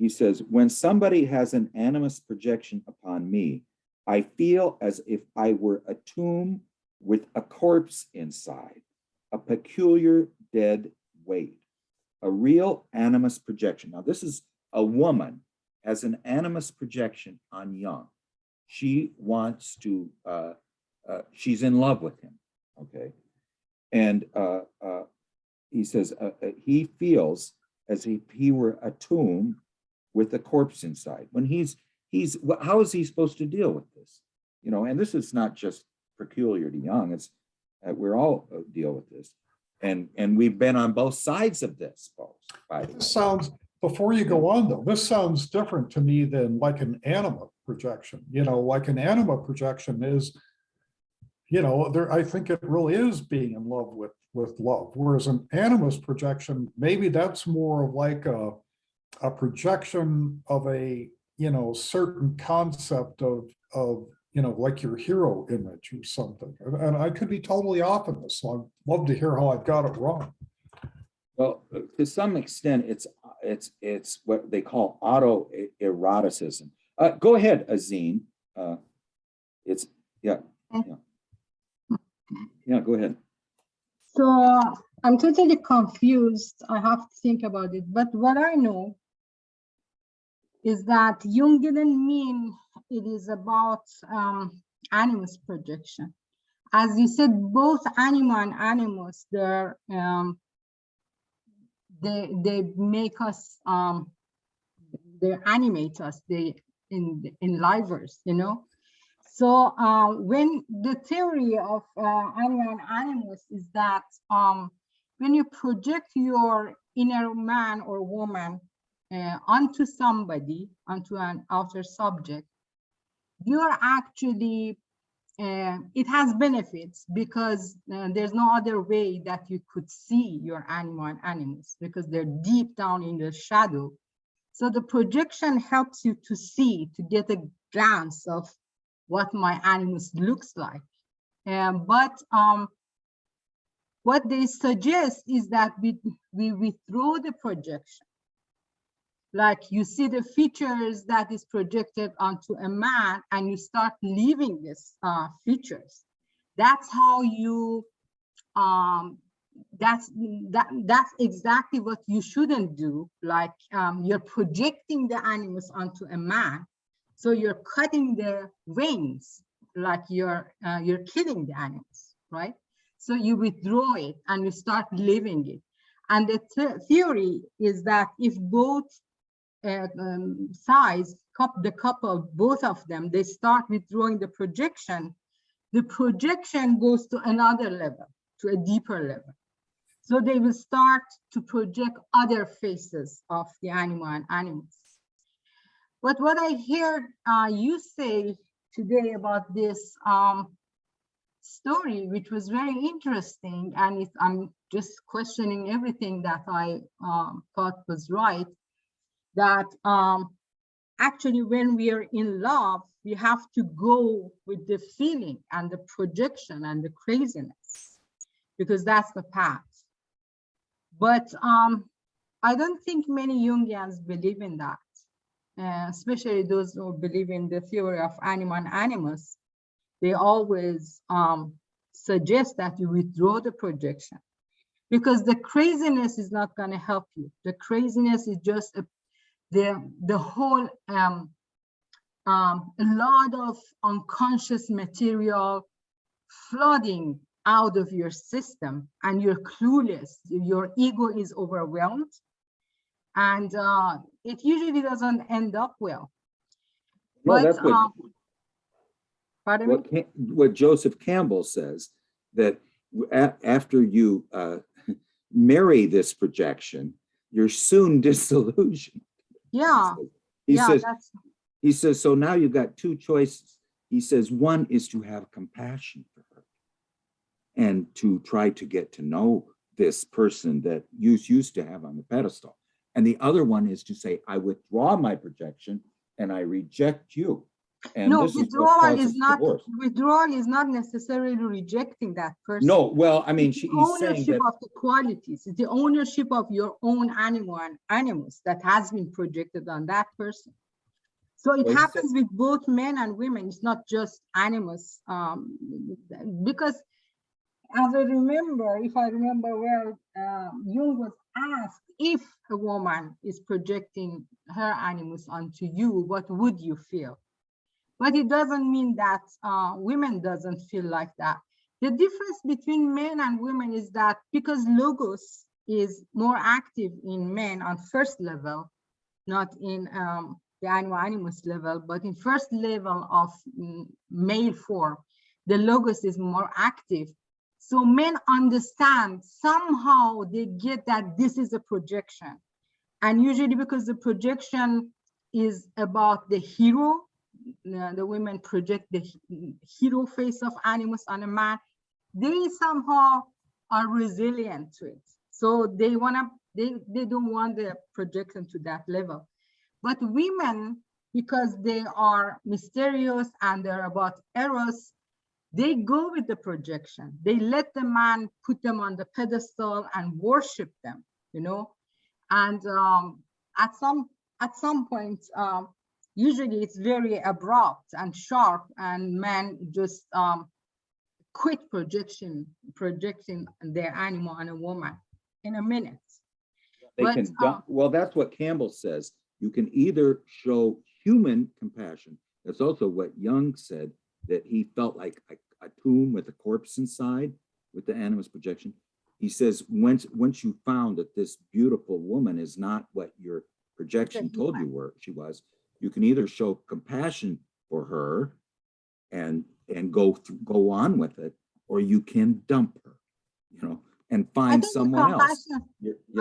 says, when somebody has an animus projection upon me, I feel as if I were a tomb with a corpse inside, a peculiar dead weight, a real animus projection. Now, this is a woman has an animus projection on Jung. She wants to, she's in love with him, okay? And he says, he feels as if he were a tomb with a corpse inside. When how is he supposed to deal with this? And this is not just peculiar to Jung, it's we're all deal with this. And we've been on both sides of this, folks. This sounds, before you go on though, this sounds different to me than like an anima projection. Like an anima projection is, I think it really is being in love with love. Whereas an animus projection, maybe that's more of like a projection of a certain concept of, like your hero image or something. And I could be totally off in this. So I'd love to hear how I've got it wrong. Well, to some extent, it's what they call autoeroticism. Go ahead, Azine. It's yeah. Go ahead. So I'm totally confused. I have to think about it. But what I know is that Jung didn't mean it is about animus projection. As you said, both anima and animus, they make us, they animate us, they enliven us, So when the theory of anima and animus is that when you project your inner man or woman onto somebody, onto an outer subject, you're actually, it has benefits because there's no other way that you could see your anima and animus because they're deep down in the shadow. So the projection helps you to see, to get a glance of what my animus looks like. But what they suggest is that we withdraw the projection. Like you see the features that is projected onto a man and you start leaving these features. That's how you, that's exactly what you shouldn't do. Like you're projecting the animus onto a man. So you're cutting the veins, like you're killing the animus, right? So you withdraw it and you start living it. And the theory is that if both sides, the couple, both of them, they start withdrawing the projection goes to another level, to a deeper level. So they will start to project other faces of the anima and animus. But what I heard you say today about this story, which was very interesting, and I'm just questioning everything that I thought was right, that actually when we are in love, we have to go with the feeling and the projection and the craziness, because that's the path. But I don't think many Jungians believe in that. Especially those who believe in the theory of anima and animus, they always suggest that you withdraw the projection, because the craziness is not going to help you. The craziness is just the whole a lot of unconscious material flooding out of your system, and you're clueless. Your ego is overwhelmed. And it usually doesn't end up well. No, But, that's what, pardon me? what Joseph Campbell says, that after you marry this projection, you're soon disillusioned. Yeah. He says, so now you've got two choices. He says, one is to have compassion for her and to try to get to know this person that you used to have on the pedestal. And the other one is to say, I withdraw my projection and I reject you. And no, this withdrawal is not divorce. Withdrawal is not necessarily rejecting that person. No, well, I mean, it's he's ownership saying that of the qualities. It's the ownership of your own anima and animus that has been projected on that person. So it happens with both men and women. It's not just animus, because as I remember, if I remember well, Jung was asked, if a woman is projecting her animus onto you, what would you feel? But it doesn't mean that women doesn't feel like that. The difference between men and women is that because logos is more active in men on first level, not in the anima animus level, but in first level of male form, the logos is more active. So men understand, somehow they get that this is a projection. And usually because the projection is about the hero, the women project the hero face of animus on a man, they somehow are resilient to it. So they don't want the projection to that level. But women because they are mysterious and they're about eros, they go with the projection. They let the man put them on the pedestal and worship them, you know. And at some point, usually it's very abrupt and sharp, and men just quit projecting their animal on a woman in a minute. They But, can dump, well, that's what Campbell says. You can either show human compassion. That's also what Jung said, that he felt like a tomb with a corpse inside with the animus projection. He says, once you found that this beautiful woman is not what your projection told you she was, you can either show compassion for her and go on with it, or you can dump her, you know, and find someone else.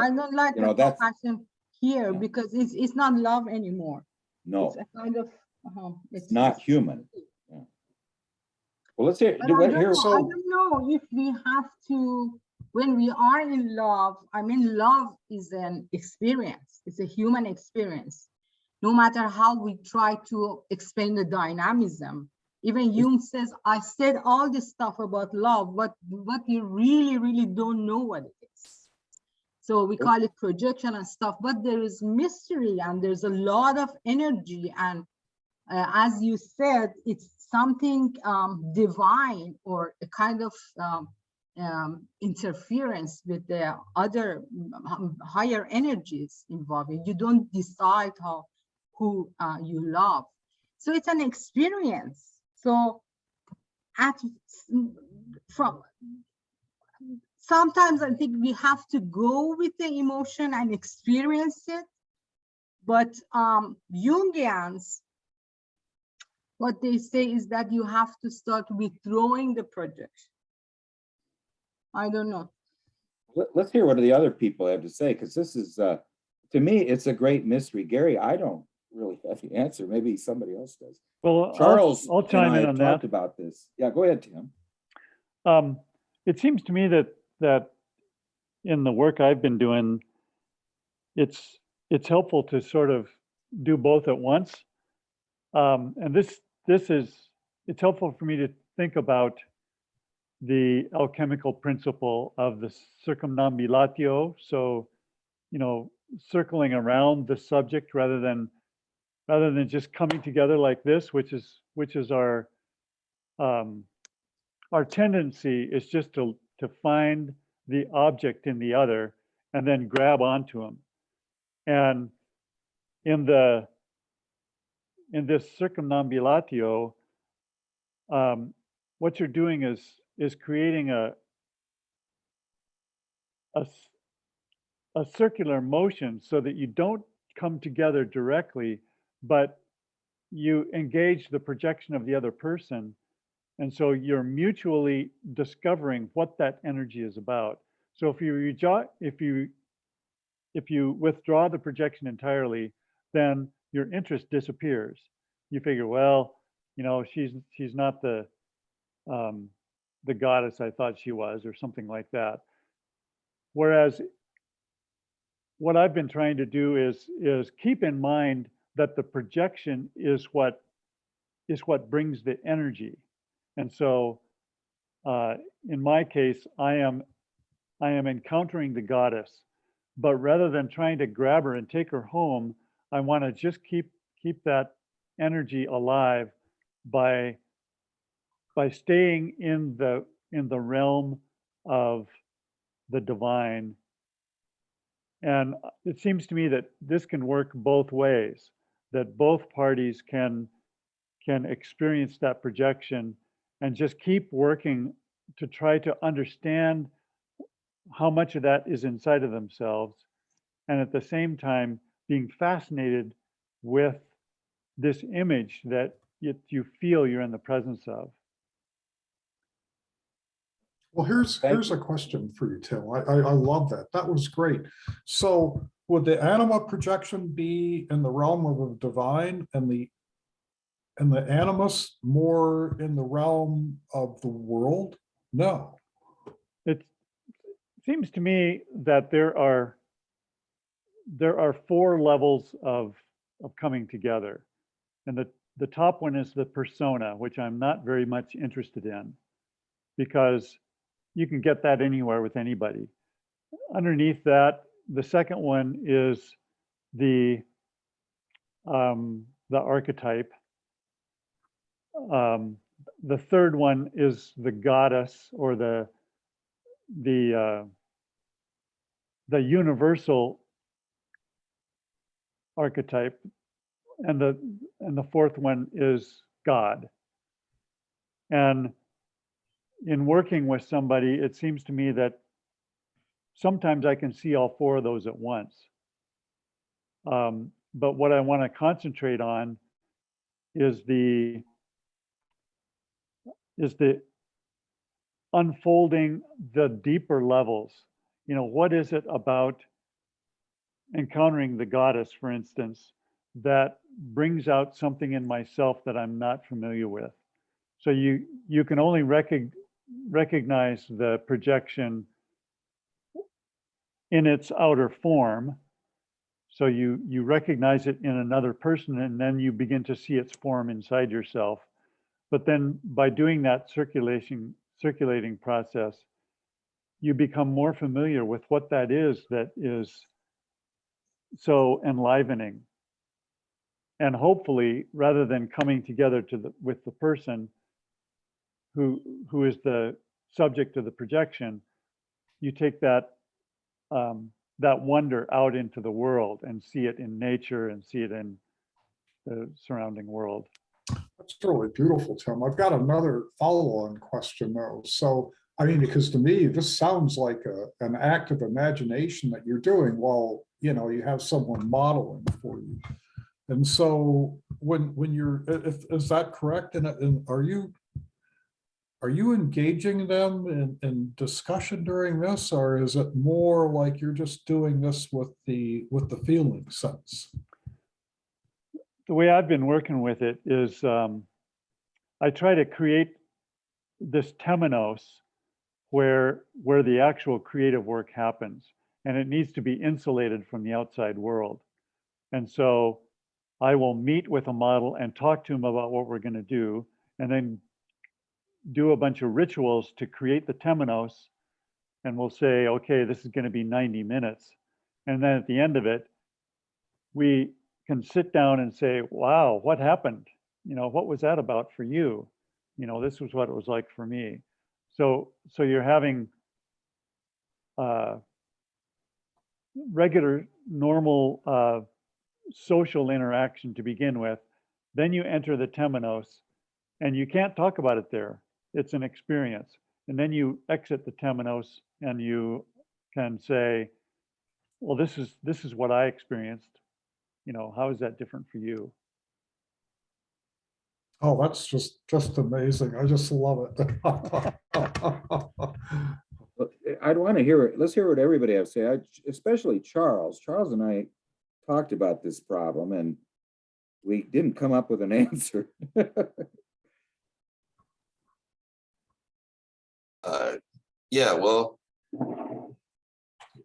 I don't like the compassion here because it's not love anymore. No, it's a kind of it's not human. Yeah. Well, let's hear. I don't know if we have to, when we are in love. I mean, love is an experience. It's a human experience. No matter how we try to explain the dynamism. Even Jung says, I said all this stuff about love, but you really, really don't know what it is. So we call it projection and stuff, but there is mystery and there's a lot of energy. And as you said, it's something divine, or a kind of interference with the other higher energies involved. You don't decide who you love. So it's an experience. So sometimes I think we have to go with the emotion and experience it. But Jungians, what they say is that you have to start withdrawing the projection. I don't know. Let's hear what the other people have to say, because this is, to me, it's a great mystery. Gary, I don't really have the answer. Maybe somebody else does. Well, Charles, I'll chime in on that. Talked about this. Yeah, go ahead, Tim. It seems to me that in the work I've been doing, it's helpful to sort of do both at once. And it's helpful for me to think about the alchemical principle of the circumambulatio. So, you know, circling around the subject rather than just coming together like this, which is our tendency is just to find the object in the other and then grab onto them. And in this circumambulatio, what you're doing is creating a circular motion so that you don't come together directly, but you engage the projection of the other person. And so you're mutually discovering what that energy is about. So if you withdraw the projection entirely, then your interest disappears. You figure, well, you know, she's not the goddess I thought she was, or something like that. Whereas what I've been trying to do is keep in mind that the projection is what brings the energy. And so in my case, I am encountering the goddess, but rather than trying to grab her and take her home, I want to just keep that energy alive by staying in the realm of the divine. And it seems to me that this can work both ways, that both parties can experience that projection and just keep working to try to understand how much of that is inside of themselves, and at the same time being fascinated with this image that you feel you're in the presence of. Well, here's a question for you, Tim. I love that. That was great. So would the anima projection be in the realm of the divine, and the animus more in the realm of the world? No. It seems to me that there are 4 levels of coming together. And the top one is the persona, which I'm not very much interested in, because you can get that anywhere with anybody. Underneath that, the second one is the archetype. The third one is the goddess, or the universal archetype, and the fourth one is God. And in working with somebody, it seems to me that sometimes I can see all four of those at once. But what I want to concentrate on is the unfolding the deeper levels. You know, what is it about encountering the goddess, for instance, that brings out something in myself that I'm not familiar with? So you can only recognize the projection in its outer form. So you recognize it in another person, and then you begin to see its form inside yourself. But then by doing that circulating process, you become more familiar with what that is so enlivening. And hopefully, rather than coming together with the person who is the subject of the projection, you take that wonder out into the world and see it in nature and see it in the surrounding world. That's really beautiful, Tim. I've got another follow-on question though. So, I mean, because to me, this sounds like an act of imagination that you're doing while, you know, you have someone modeling for you. And so when you're, is that correct? And are you engaging them in discussion during this, or is it more like you're just doing this with the feeling sense? The way I've been working with it is I try to create this temenos where the actual creative work happens, and it needs to be insulated from the outside world. And so I will meet with a model and talk to him about what we're going to do, and then do a bunch of rituals to create the temenos, and we'll say, okay, this is going to be 90 minutes. And then at the end of it, we can sit down and say, wow, what happened? You know, what was that about for you? You know, this was what it was like for me. So you're having regular, normal social interaction to begin with. Then you enter the temenos, and you can't talk about it there. It's an experience. And then you exit the temenos, and you can say, well, this is what I experienced. You know, how is that different for you? Oh, that's just amazing. I just love it. I'd want to hear it. Let's hear what everybody has to say, especially Charles. Charles and I talked about this problem, and we didn't come up with an answer. Yeah, well,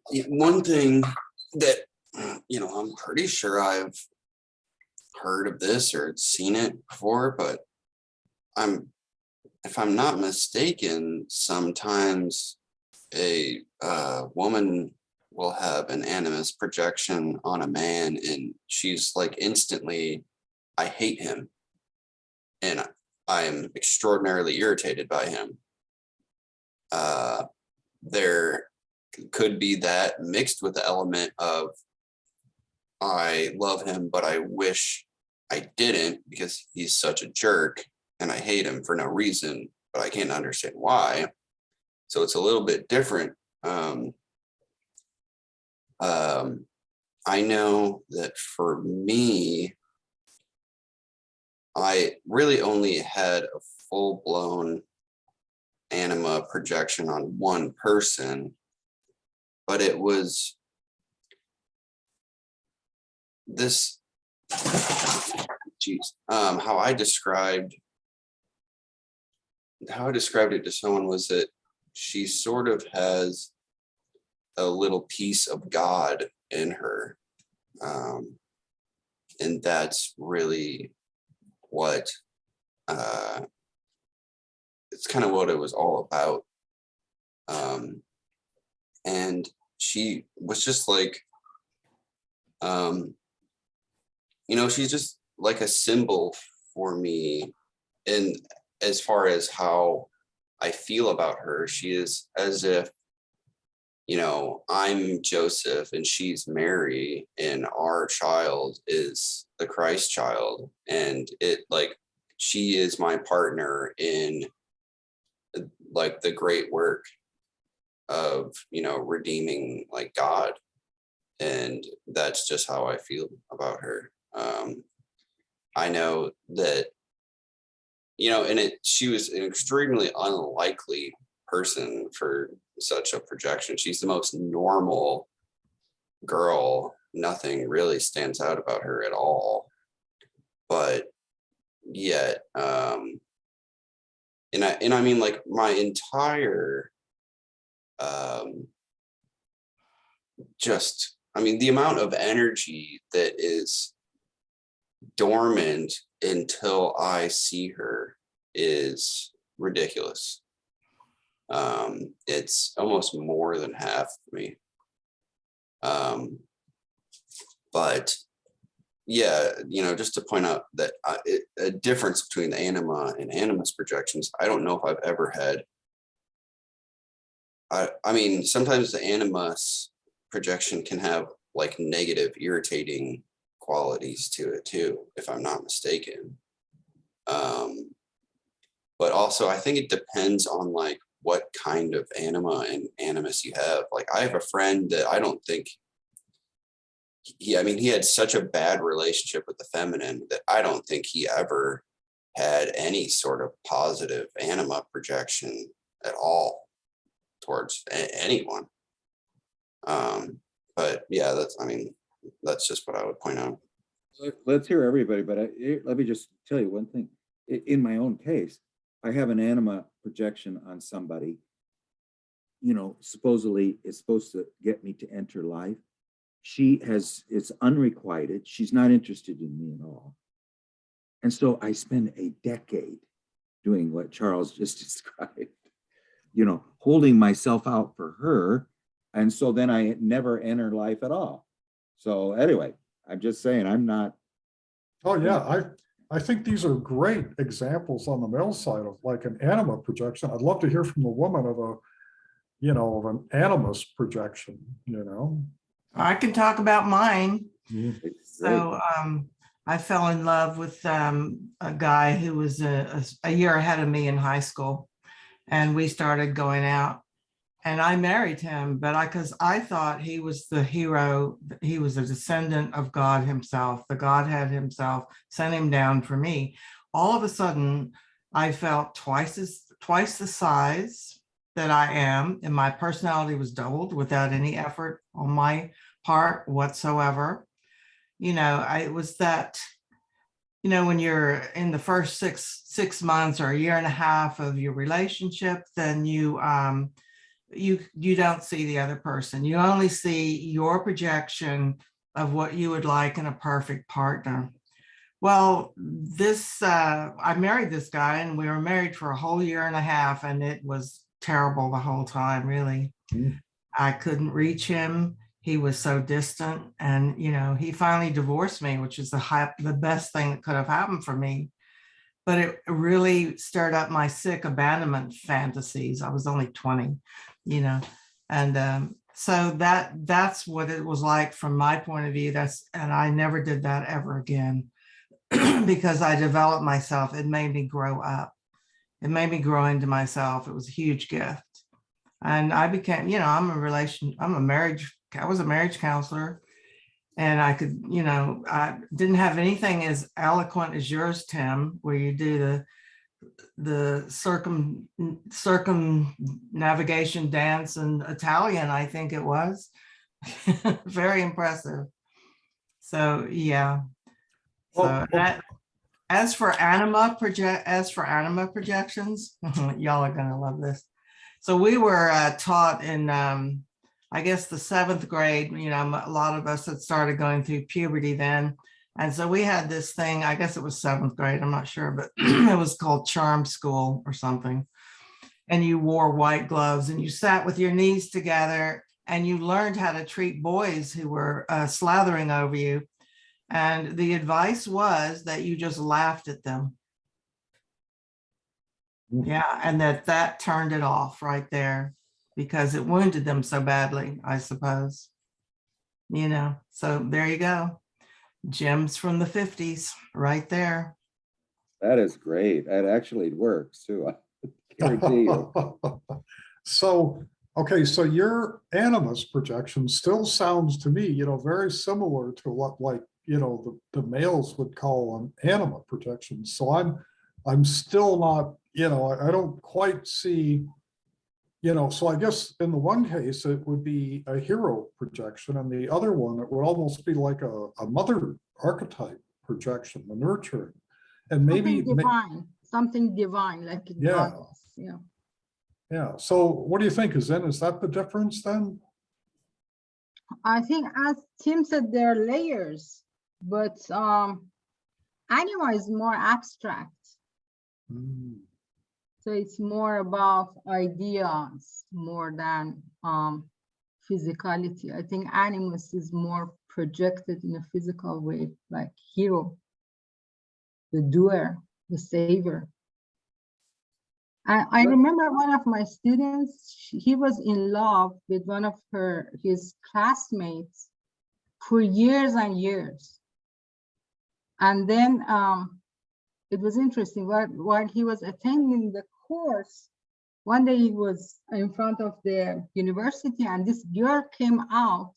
one thing that, you know, I'm pretty sure I've heard of this or seen it before, but if I'm not mistaken, sometimes a woman will have an animus projection on a man, and she's like instantly, I hate him, and I'm extraordinarily irritated by him. There could be that mixed with the element of I love him, but I wish I didn't because he's such a jerk and I hate him for no reason, but I can't understand why. So it's a little bit different. I know that for me, I really only had a full-blown anima projection on one person, but it was this, how I described it to someone was that she sort of has a little piece of God in her, and that's really what it's kind of what it was all about. And she was just like, she's just like a symbol for me. And as far as how I feel about her, she is as if, I'm Joseph and she's Mary, and our child is the Christ child. And she is my partner in like the great work of, redeeming like God. And that's just how I feel about her. I know that, she was an extremely unlikely person for such a projection. She's the most normal girl. Nothing really stands out about her at all. But yet, and I mean, like my entire, the amount of energy that is dormant until I see her is ridiculous. It's almost more than half of me. But yeah, just to point out that a difference between the anima and animus projections, I don't know if I've ever had. I mean, sometimes the animus projection can have like negative, irritating qualities to it too, if I'm not mistaken. But also I think it depends on like what kind of anima and animus you have. Like I have a friend that I don't think he had such a bad relationship with the feminine that I don't think he ever had any sort of positive anima projection at all towards anyone. But yeah, that's just what I would point out. Let's hear everybody, but let me just tell you one thing. In my own case, I have an anima projection on somebody, supposedly it's supposed to get me to enter life. It's unrequited. She's not interested in me at all. And so I spend a decade doing what Charles just described, holding myself out for her. And so then I never enter life at all. So anyway, I'm just saying I'm not. Oh, yeah. I think these are great examples on the male side of like an anima projection. I'd love to hear from the woman of of an animus projection, I can talk about mine. It's So I fell in love with a guy who was a year ahead of me in high school, and we started going out, and I married him, but because I thought he was the hero, he was a descendant of God himself, the Godhead himself sent him down for me. All of a sudden, I felt twice the size that I am, and my personality was doubled without any effort on my part whatsoever. It was that, when you're in the first six months or a year and a half of your relationship, then you don't see the other person. You only see your projection of what you would like in a perfect partner. Well, I married this guy, and we were married for a whole year and a half, and it was terrible the whole time, really. I couldn't reach him. He was so distant, and he finally divorced me, which is the best thing that could have happened for me. But it really stirred up my sick abandonment fantasies. I was only 20, and so that's what it was like from my point of view. And I never did that ever again because I developed myself. It made me grow up. It made me grow into myself. It was a huge gift. And I became, I was a marriage counselor, and I could, I didn't have anything as eloquent as yours, Tim, where you do the circumnavigation dance in Italian, I think it was. Very impressive. So yeah. So that, as for anima projections, y'all are gonna love this. So we were taught in, I guess, the 7th grade. A lot of us had started going through puberty then. And so we had this thing, I guess it was 7th grade, I'm not sure, but it was called Charm School or something. And you wore white gloves and you sat with your knees together and you learned how to treat boys who were slathering over you. And the advice was that you just laughed at them. Yeah, and that turned it off right there because it wounded them so badly, I suppose. You know, so there you go. Gems from the 50s right there. That is great. That actually works too. I guarantee you. So, okay, so your animus projection still sounds to me, very similar to what, like, the males would call an anima projection. So I'm still not, I don't quite see, so I guess in the one case, it would be a hero projection, and the other one, it would almost be like a mother archetype projection, the nurturing. And maybe, something divine, like in Yeah. goddess, yeah. yeah. So what do you think? Is that the difference then? I think, as Tim said, there are layers, but anima is more abstract. Mm. So it's more about ideas more than physicality. I think animus is more projected in a physical way, like hero, the doer, the savior. I remember one of my students, he was in love with one of his classmates for years and years. And then it was interesting, while he was attending the course, one day he was in front of the university and this girl came out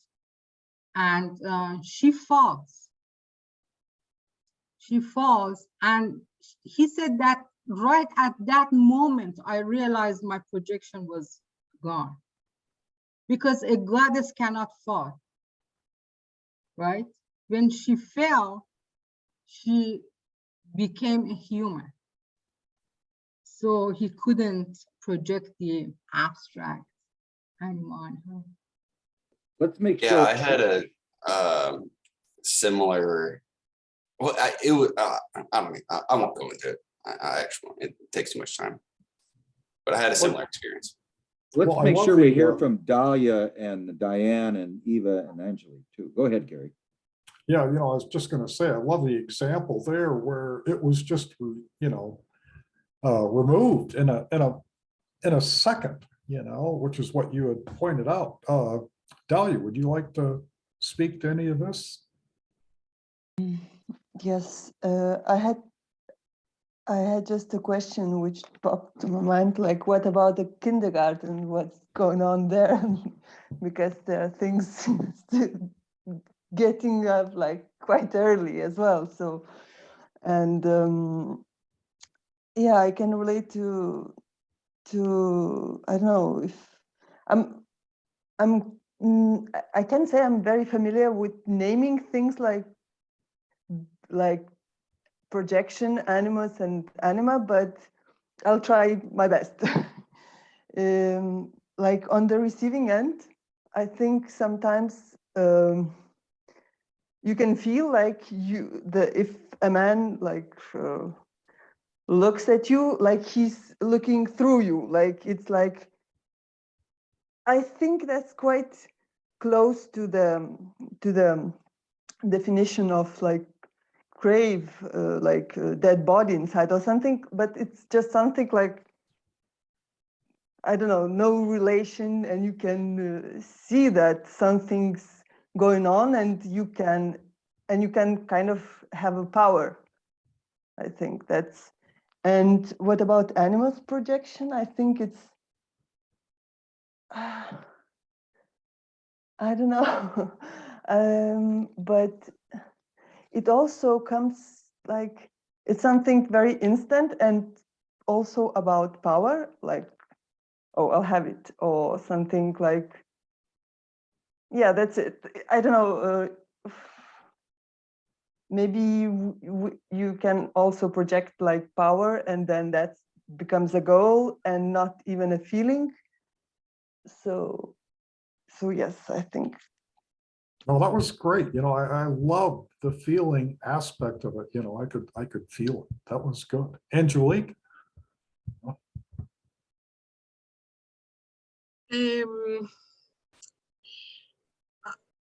and she falls. She falls, and he said that right at that moment, I realized my projection was gone, because a goddess cannot fall, right? When she fell, she became a human. So he couldn't project the abstract anima on her. Let's make Yeah, sure. I had a similar. Well, it was. I don't mean. I won't go into it. I actually, it takes too much time. But I had a similar experience. Let's Well, I make love sure we the, hear from Dahlia and Diane and Eva and Angeli too. Go ahead, Gary. Yeah, I was just going to say, I love the example there where it was just, removed in a second, which is what you had pointed out. Dahlia, would you like to speak to any of this? Yes, I had just a question which popped to my mind, like, what about the kindergarten? What's going on there? Because there are things getting up like quite early as well. So, and yeah, I can relate to I don't know if I can say I'm very familiar with naming things like projection, animus, and anima, but I'll try my best. Like on the receiving end, I think sometimes you can feel like if a man like looks at you, like he's looking through you, like it's like, I think that's quite close to the definition of like crave, like dead body inside or something, but it's just something like, I don't know, no relation, and you can see that something's going on, and you can kind of have a power. I think that's. And what about animus projection? I think it's, I don't know, but it also comes like, it's something very instant and also about power, like, oh, I'll have it, or something like, yeah, that's it. I don't know, maybe you can also project like power, and then that becomes a goal and not even a feeling. So yes, I think Oh, that was great. You know, I love the feeling aspect of it. You know, I could feel it. That was good. Angelique?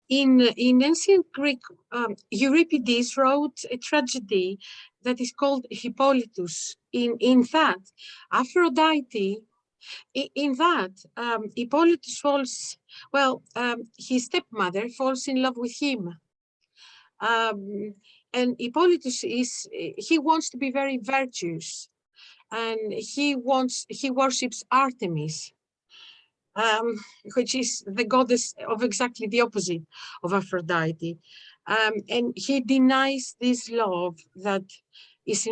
In ancient Greek, Euripides wrote a tragedy that is called Hippolytus. In that, Aphrodite, in that, Hippolytus falls, well, his stepmother falls in love with him. And Hippolytus he wants to be very virtuous, and he worships Artemis, which is the goddess of exactly the opposite of Aphrodite. And he denies this love that is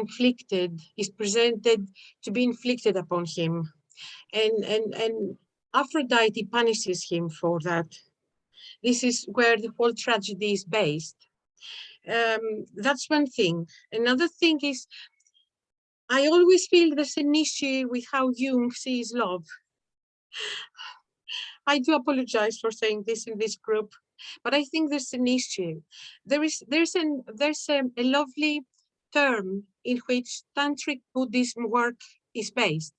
presented to be inflicted upon him. And Aphrodite punishes him for that. This is where the whole tragedy is based. That's one thing. Another thing is, I always feel there's an issue with how Jung sees love. I do apologize for saying this in this group, but I think there's an issue. There's a lovely term in which Tantric Buddhism work is based.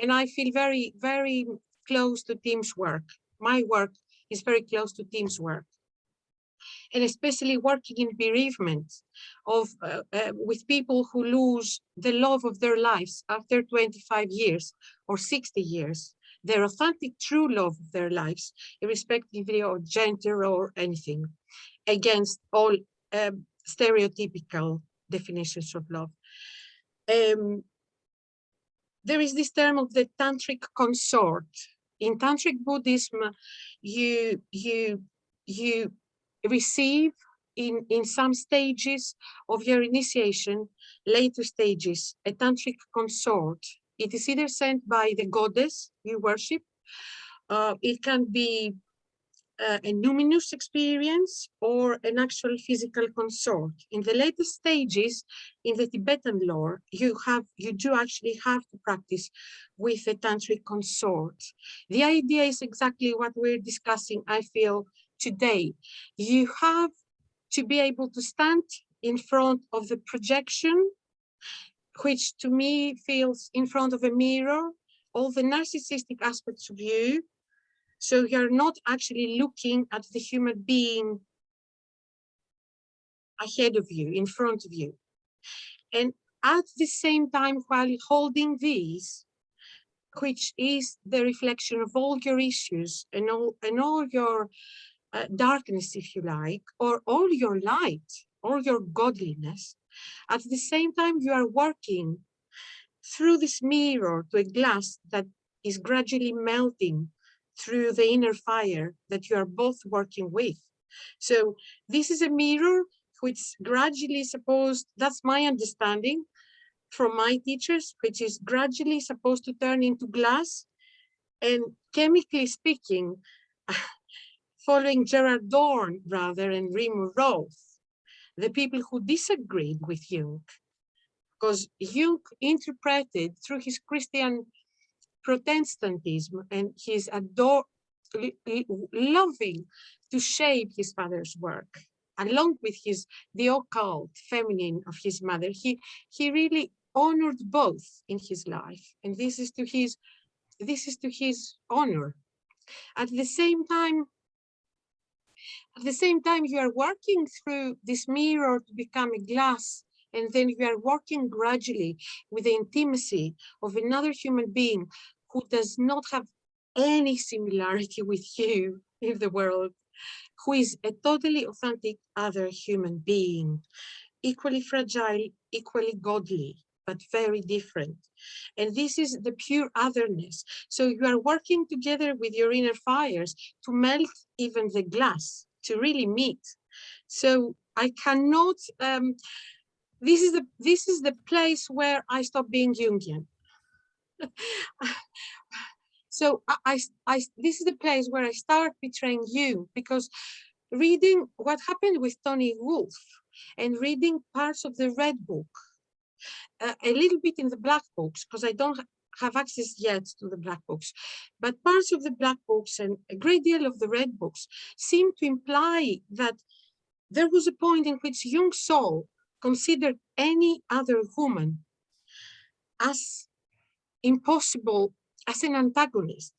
And I feel very, very close to Tim's work. My work is very close to Tim's work. And especially working in bereavement with people who lose the love of their lives after 25 years or 60 years, their authentic true love of their lives, irrespectively of gender or anything, against all stereotypical definitions of love. There is this term of the Tantric Consort. In Tantric Buddhism, you receive in some stages of your initiation, later stages, a Tantric Consort. It is either sent by the goddess you worship, it can be a numinous experience or an actual physical consort. In the later stages, in the Tibetan lore, you do actually have to practice with a Tantric Consort. The idea is exactly what we're discussing, I feel, today. You have to be able to stand in front of the projection, which to me feels in front of a mirror, all the narcissistic aspects of you. So you're not actually looking at the human being ahead of you, in front of you. And at the same time, while holding these, which is the reflection of all your issues and all your darkness, if you like, or all your light, all your godliness, at the same time you are working through this mirror to a glass that is gradually melting through the inner fire that you are both working with. So this is a mirror which gradually supposed, that's my understanding from my teachers, which is gradually supposed to turn into glass. And chemically speaking, following Gerard Dorn rather and Remo Roth, the people who disagreed with Jung, because Jung interpreted through his Christian Protestantism and his loving to shape his father's work, along with the occult feminine of his mother. He really honored both in his life, and this is to his honor. At the same time, you are working through this mirror to become a glass, and then you are working gradually with the intimacy of another human being who does not have any similarity with you in the world, who is a totally authentic other human being, equally fragile, equally godly, but very different. And this is the pure otherness. So you are working together with your inner fires to melt even the glass, to really meet. So I cannot, this is the place where I stop being Jungian. So this is the place where I start betraying you, because reading what happened with Tony Wolff and reading parts of the Red Book, a little bit in the Black Books, because have access yet to the black books, but parts of the black books and a great deal of the red books seem to imply that there was a point in which Jung's soul considered any other woman as impossible, as an antagonist.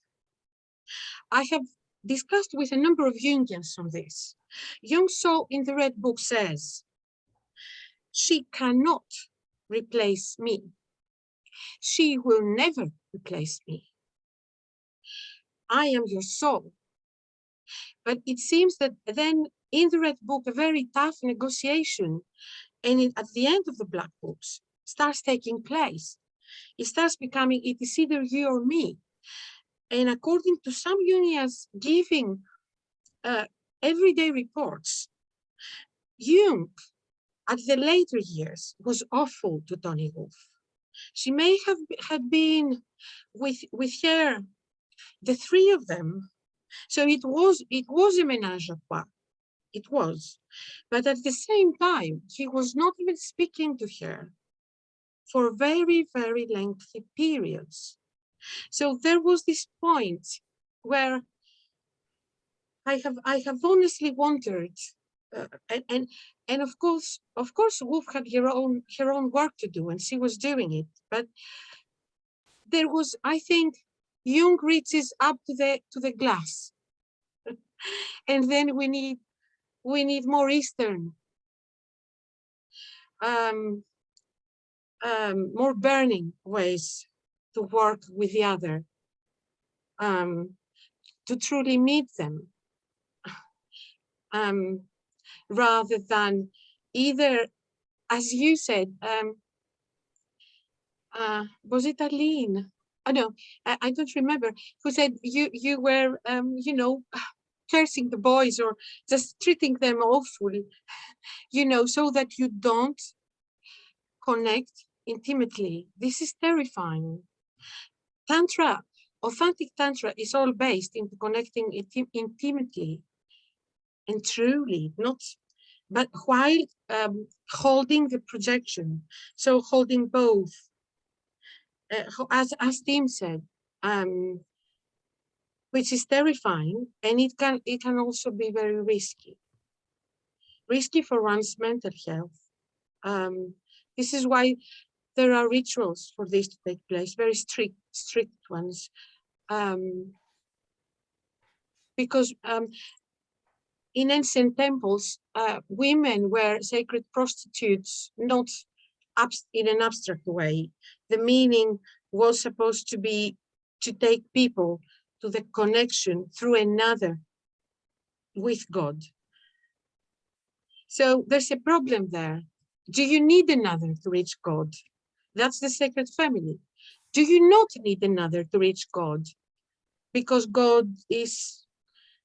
I have discussed with a number of Jungians on this. Jung's soul in the red book says, she cannot replace me. She will never replace me. I am your soul. But it seems that then in the red book, a very tough negotiation, and at the end of the black books, starts taking place. It starts becoming, it is either you or me. And according to some Jungians giving everyday reports, Jung, at the later years, was awful to Toni Wolff. She may have had been with her, the three of them. So it was a ménage à trois. It was. But at the same time, he was not even speaking to her for very, very lengthy periods. So there was this point where I have honestly wondered, and of course, Wolff had her own work to do, and she was doing it. But there was, I think, Jung reaches up to the glass, and then we need more Eastern, more burning ways to work with the other, to truly meet them, rather than either, as you said, was it Aline? Oh no, I don't remember, who said you were, you know, cursing the boys or just treating them awfully, you know, so that you don't connect intimately. This is terrifying. Tantra, authentic Tantra, is all based into connecting intimately and truly, not, but while holding the projection. So holding both, as Tim said, which is terrifying, and it can also be very risky for one's mental health. This is why there are rituals for this to take place, very strict ones, because in ancient temples, women were sacred prostitutes, not in an abstract way. The meaning was supposed to be to take people to the connection through another with God. So there's a problem there. Do you need another to reach God? That's the sacred family. Do you not need another to reach God? Because God is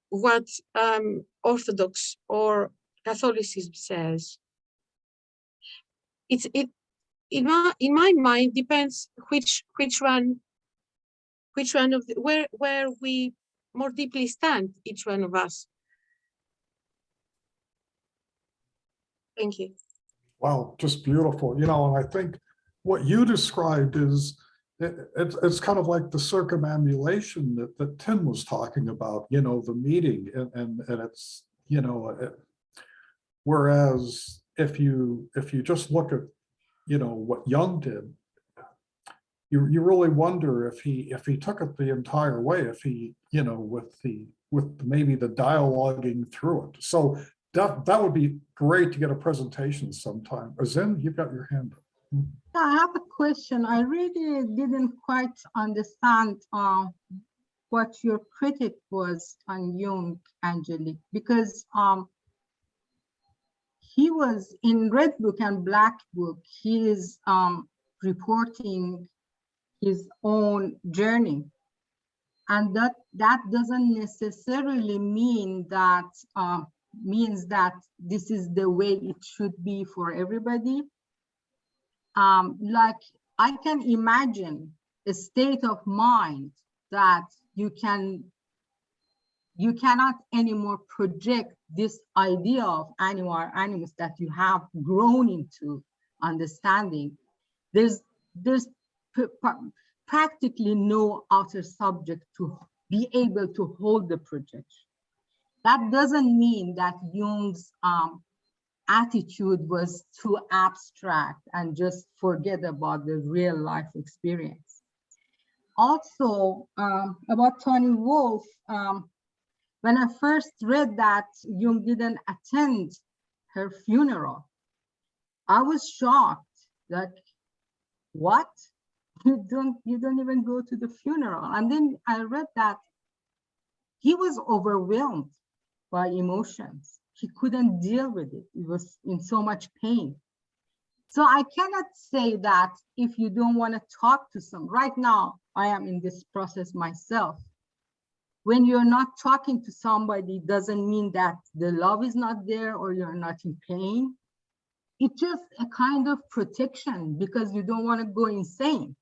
what Orthodox or Catholicism says. In my mind depends which one of where we more deeply stand, each one of us. Thank you. Wow, just beautiful. You know, and I think what you described is it's kind of like the circumambulation that Tim was talking about, you know, the meeting, and it's, you know, whereas if you just look at, you know, what Jung did, you really wonder if he took it the entire way, if he, you know, with maybe the dialoguing through it. So that would be great to get a presentation sometime. Azin, you've got your hand up. I have a question. I really didn't quite understand what your critique was on Jung, Angelique, because he was in Red Book and Black Book, he is reporting his own journey. And that doesn't necessarily mean that this is the way it should be for everybody. Like I can imagine a state of mind that you cannot anymore project this idea of animus that you have grown into understanding. There's practically no outer subject to be able to hold the projection. That doesn't mean that Jung's attitude was too abstract and just forget about the real life experience. Also, about Toni Wolff, when I first read that Jung didn't attend her funeral, I was shocked. Like, what? You don't even go to the funeral? And then I read that he was overwhelmed by emotions. He couldn't deal with it. He was in so much pain. So I cannot say that if you don't want to talk to someone, right now, I am in this process myself. When you're not talking to somebody, doesn't mean that the love is not there or you're not in pain. It's just a kind of protection because you don't want to go insane,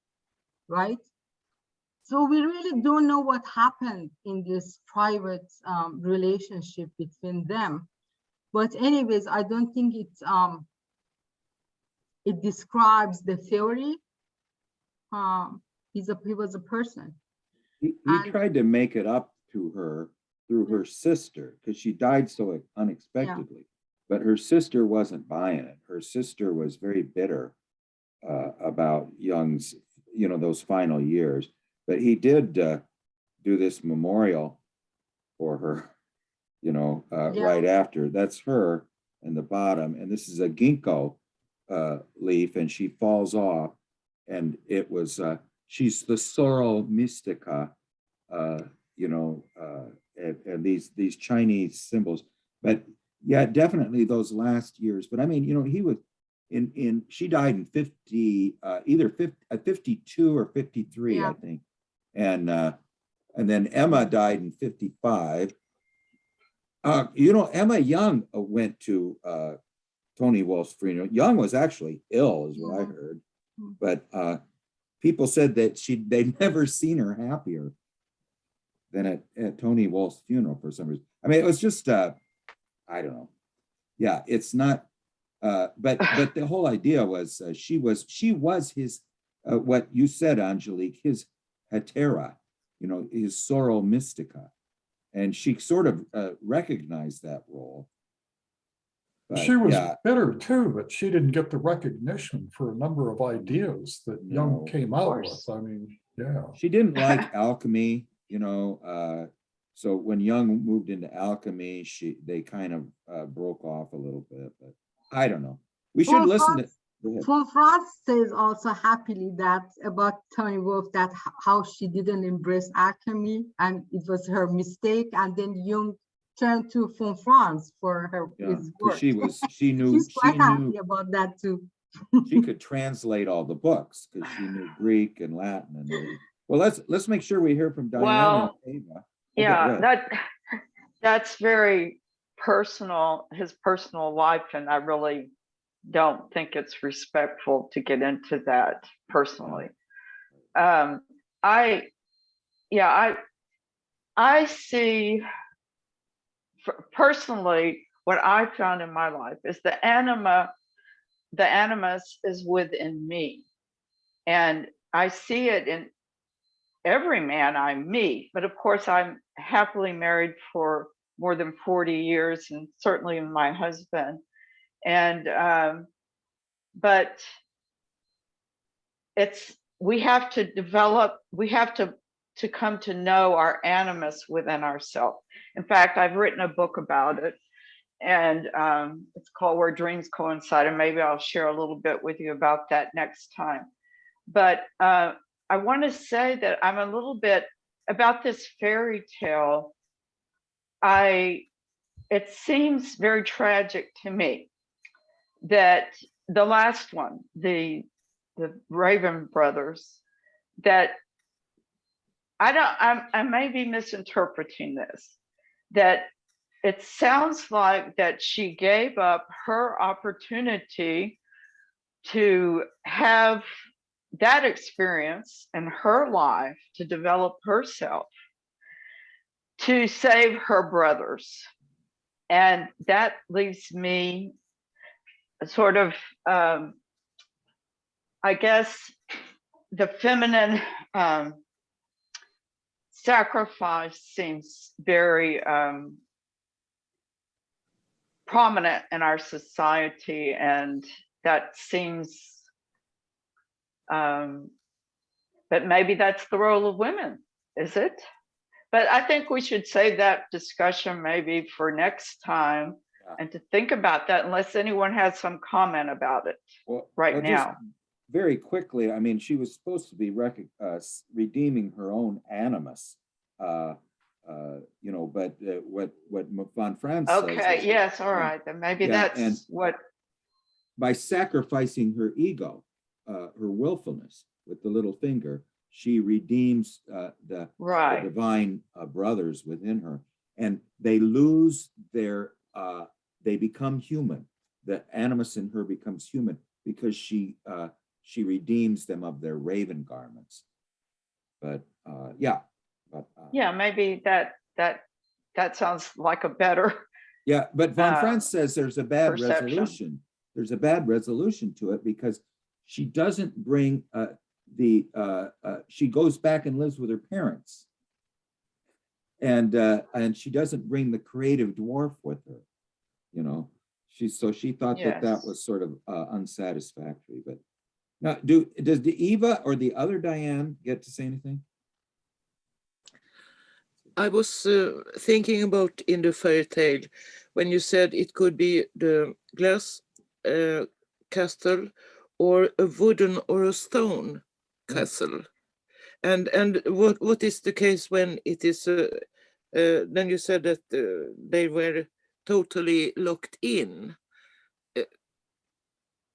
right? So we really don't know what happened in this private relationship between them. But anyways, I don't think it describes the theory. He was a person. He tried to make it up to her through her sister because she died so unexpectedly. Yeah. But her sister wasn't buying it. Her sister was very bitter about Jung's, those final years. But he did do this memorial for her, right after. That's her in the bottom. And this is a ginkgo leaf, and she falls off. And it was, she's the sorrow mystica, and these Chinese symbols. But yeah, definitely those last years. But I mean, he was she died in 52 or 53, yeah. I think. And then Emma died in 55. Emma Young went to Toni Wolff's funeral. Young was actually ill, is what I heard. But people said that they'd never seen her happier than at Toni Wolff's funeral for some reason. I mean, it was just, I don't know. Yeah, it's not, but the whole idea was she was his, what you said, Angelique, his hetera, his sorrow mystica. And she sort of recognized that role. But, she was bitter too, but she didn't get the recognition for a number of ideas that Jung came out with. I mean, yeah. She didn't like alchemy, so when Jung moved into alchemy, they kind of broke off a little bit, but I don't know. We should listen to. Franz says also happily that about Toni Wolff, that how she didn't embrace alchemy and it was her mistake, and then Jung turned to Franz for her his work. She knew. She's quite happy about that too. She could translate all the books because she knew Greek and Latin and everything. Well, let's make sure we hear from Diana. Well, and Ava. Yeah, that's very personal, his personal life, and I really don't think it's respectful to get into that personally. I see, personally, what I found in my life is the animus is within me, and I see it in every man I meet. But of course, I'm happily married for more than 40 years, and certainly my husband. And but we have to develop, we have to come to know our animus within ourselves. In fact, I've written a book about it, and it's called Where Dreams Coincide, and maybe I'll share a little bit with you about that next time. But I want to say that I'm a little bit about this fairy tale. It seems very tragic to me that the last one, the Raven brothers, that I may be misinterpreting this, that it sounds like that she gave up her opportunity to have that experience in her life to develop herself to save her brothers. And that leaves me sort of, I guess, the feminine sacrifice seems very prominent in our society, and that seems but maybe that's the role of women, is it? But I think we should save that discussion maybe for next time, and to think about that, unless anyone has some comment about it right now. Just very quickly, I mean, she was supposed to be redeeming her own animus, you know, but what von Franz says. Okay, yes, all right, then maybe that's what. By sacrificing her ego, her willfulness with the little finger, she redeems the divine brothers within her, and they lose their, they become human. The animus in her becomes human because she redeems them of their raven garments. But yeah, maybe that sounds like a better. Yeah, but von Franz says there's a bad perception. resolution. There's a bad resolution to it because she doesn't bring she goes back and lives with her parents, and she doesn't bring the creative dwarf with her, you know. She thought that was sort of unsatisfactory. But now, does the Eva or the other Diane get to say anything? I was thinking about in the fairy tale when you said it could be the glass castle or a wooden or a stone castle, and what is the case when it is? Then you said that they were totally locked in,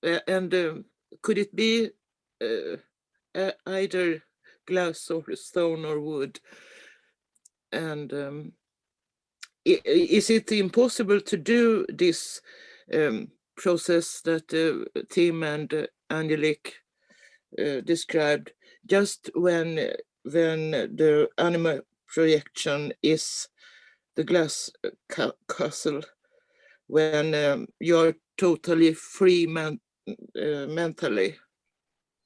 and could it be either glass or stone or wood? And is it impossible to do this process that Tim and Angelique described just when the animal projection is the glass castle, when you're totally free mentally?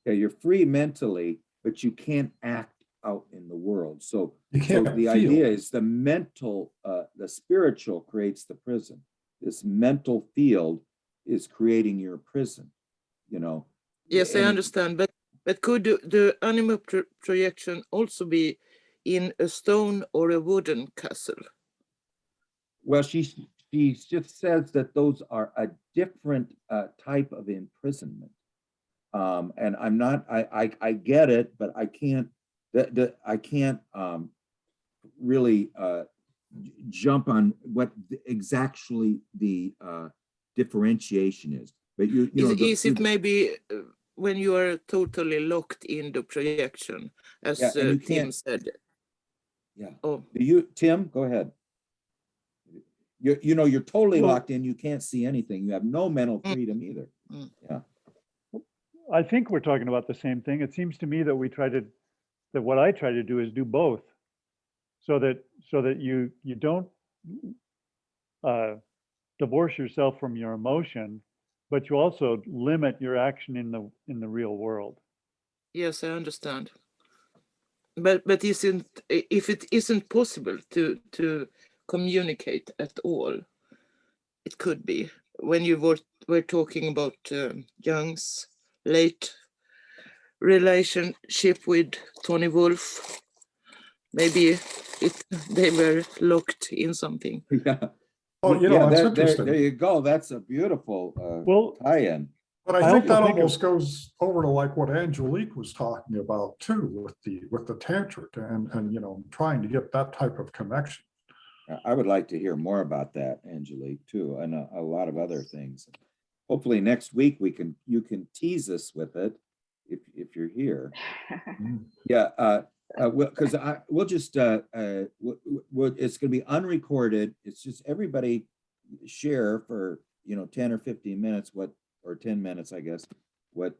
Yeah, you're free mentally, but you can't act out in the world. So the idea is the mental, the spiritual creates the prison. This mental field is creating your prison, you know. Yes, I understand, but could the animal projection also be in a stone or a wooden castle? Well, she just says that those are a different type of imprisonment, and I'm not. I get it, but I can't. I can't really jump on what exactly the differentiation is. But is it maybe when you are totally locked in the projection, as Tim said? Yeah. Oh, Tim, go ahead. You're totally locked in. You can't see anything. You have no mental freedom either. Yeah. I think we're talking about the same thing. It seems to me that what I try to do is do both, so that you don't divorce yourself from your emotion, but you also limit your action in the real world. Yes, I understand. But if it isn't possible to communicate at all, it could be when you were talking about Jung's late relationship with Tony Wolff. Maybe they were locked in something. Yeah. Oh, that's interesting. There you go. That's a beautiful tie-in. But I think that almost goes over to like what Angelique was talking about too, with the tantric and trying to get that type of connection. I would like to hear more about that, Angelique, too, and a lot of other things. Hopefully next week you can tease us with it if you're here. Yeah, because we'll just it's going to be unrecorded. It's just everybody share for 10 or 15 minutes or 10 minutes, I guess, what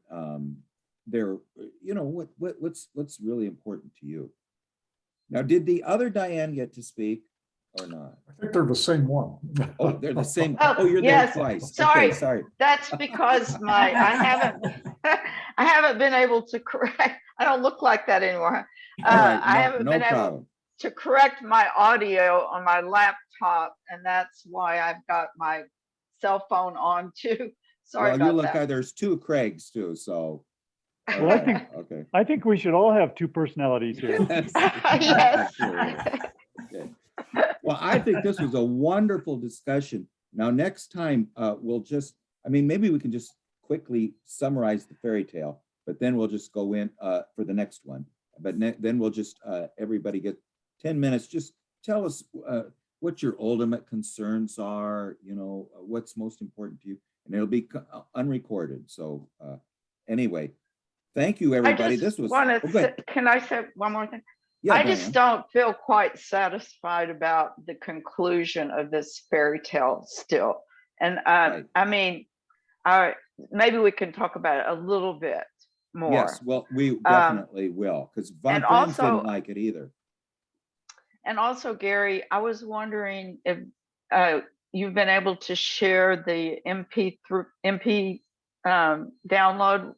what's really important to you. Now, did the other Diane get to speak or not? I think they're the same one. Oh, they're the same. Oh, you're yes. there twice. Sorry, okay, sorry. That's because I haven't been able to correct. I don't look like that anymore. All right, I no, haven't no been able problem. to correct my audio on my laptop, and that's why I've got my cell phone on too. Sorry Well, you about look, that. there's two Craigs too, so. Well, I okay, think- okay. I think we should all have two personalities here. Yes. Okay. Well, I think this was a wonderful discussion. Now, next time, we'll just, I mean, maybe we can just quickly summarize the fairy tale, but then we'll just go in for the next one. But then we'll just, everybody get 10 minutes. Just tell us what your ultimate concerns are, you know, what's most important to you, and it'll be unrecorded. So anyway, thank you, everybody. This was, can I say one more thing? yeah, I just don't feel quite satisfied about the conclusion of this fairy tale still. And Right. I mean, maybe we can talk about it a little bit more. Yes, well, we definitely will, because Franz also- didn't like it either. And also, Gary, I was wondering if you've been able to share the MP3 download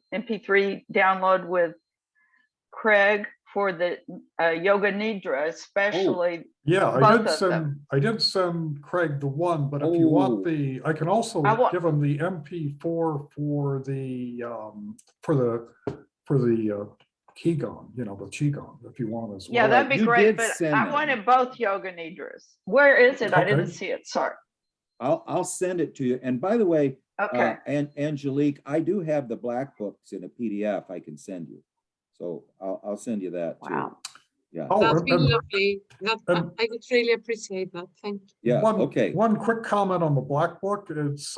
with Craig for the Yoga Nidra, especially. Yeah, both of them. I did send Craig the one, but if you want the, I can also give him the MP4 for the Qigong, you know, the Qigong, if you want as well. Yeah, that'd be You great, did but send I them. wanted both Yoga Nidras. Where is it? I didn't Okay. see it, sorry. I'll send it to you. And by the way, Okay, and Angelique, I do have the black books in a PDF I can send you. So I'll send you that too. wow. Yeah, Oh, That'd and- be and- lovely. I would really appreciate that. Thank you. yeah, okay. One quick comment on the black book. It's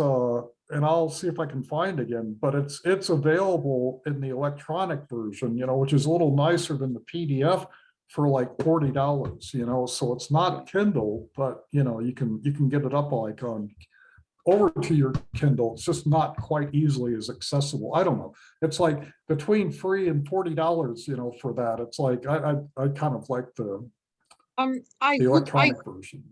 and I'll see if I can find again, but it's available in the electronic version, you know, which is a little nicer than the PDF for like $40, you know. So it's not Kindle, but you know, you can get it up like on over to your Kindle. It's just not quite easily as accessible. I don't know. It's like between free and $40, you know, for that. It's like I kind of like the electronic version.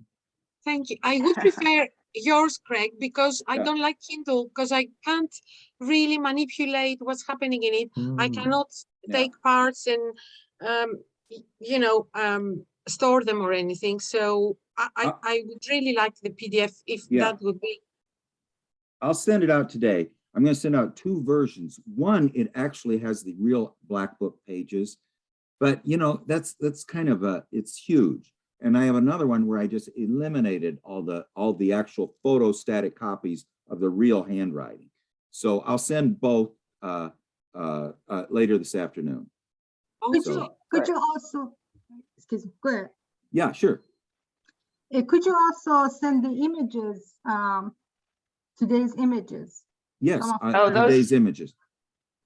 Thank you. I would prefer yours, Craig, because I Yeah. don't like Kindle because I can't really manipulate what's happening in it. I cannot Yeah. take parts and store them or anything. So I would really like the PDF if Yeah. that would be. I'll send it out today. I'm going to send out two versions. One, it actually has the real black book pages, but you know, that's kind of it's huge. And I have another one where I just eliminated all the actual photostatic copies of the real handwriting. So I'll send both later this afternoon. Could you also, excuse me, go ahead. Yeah, sure. Could you also send the images, today's images? Yes, Oh, today's images.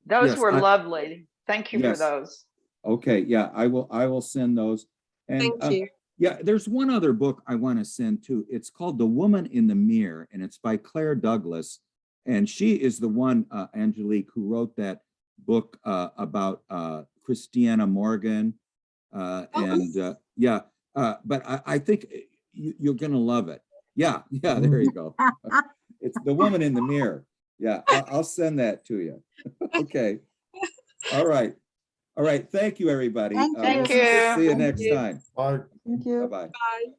Those Yes, were lovely. Thank you for Yes. those. Okay, yeah, I will send those. And Thank you. yeah, there's one other book I want to send too. It's called The Woman in the Mirror, and it's by Claire Douglas. And she is the one, Angelique, who wrote that book about Christiana Morgan. Yeah, but I think you're going to love it. Yeah, there you go. It's The Woman in the Mirror. Yeah, I'll send that to you. Okay. All right. Thank you, everybody. Thank you. See you Thank next you. time. Bye. Thank you. Bye-bye. Bye.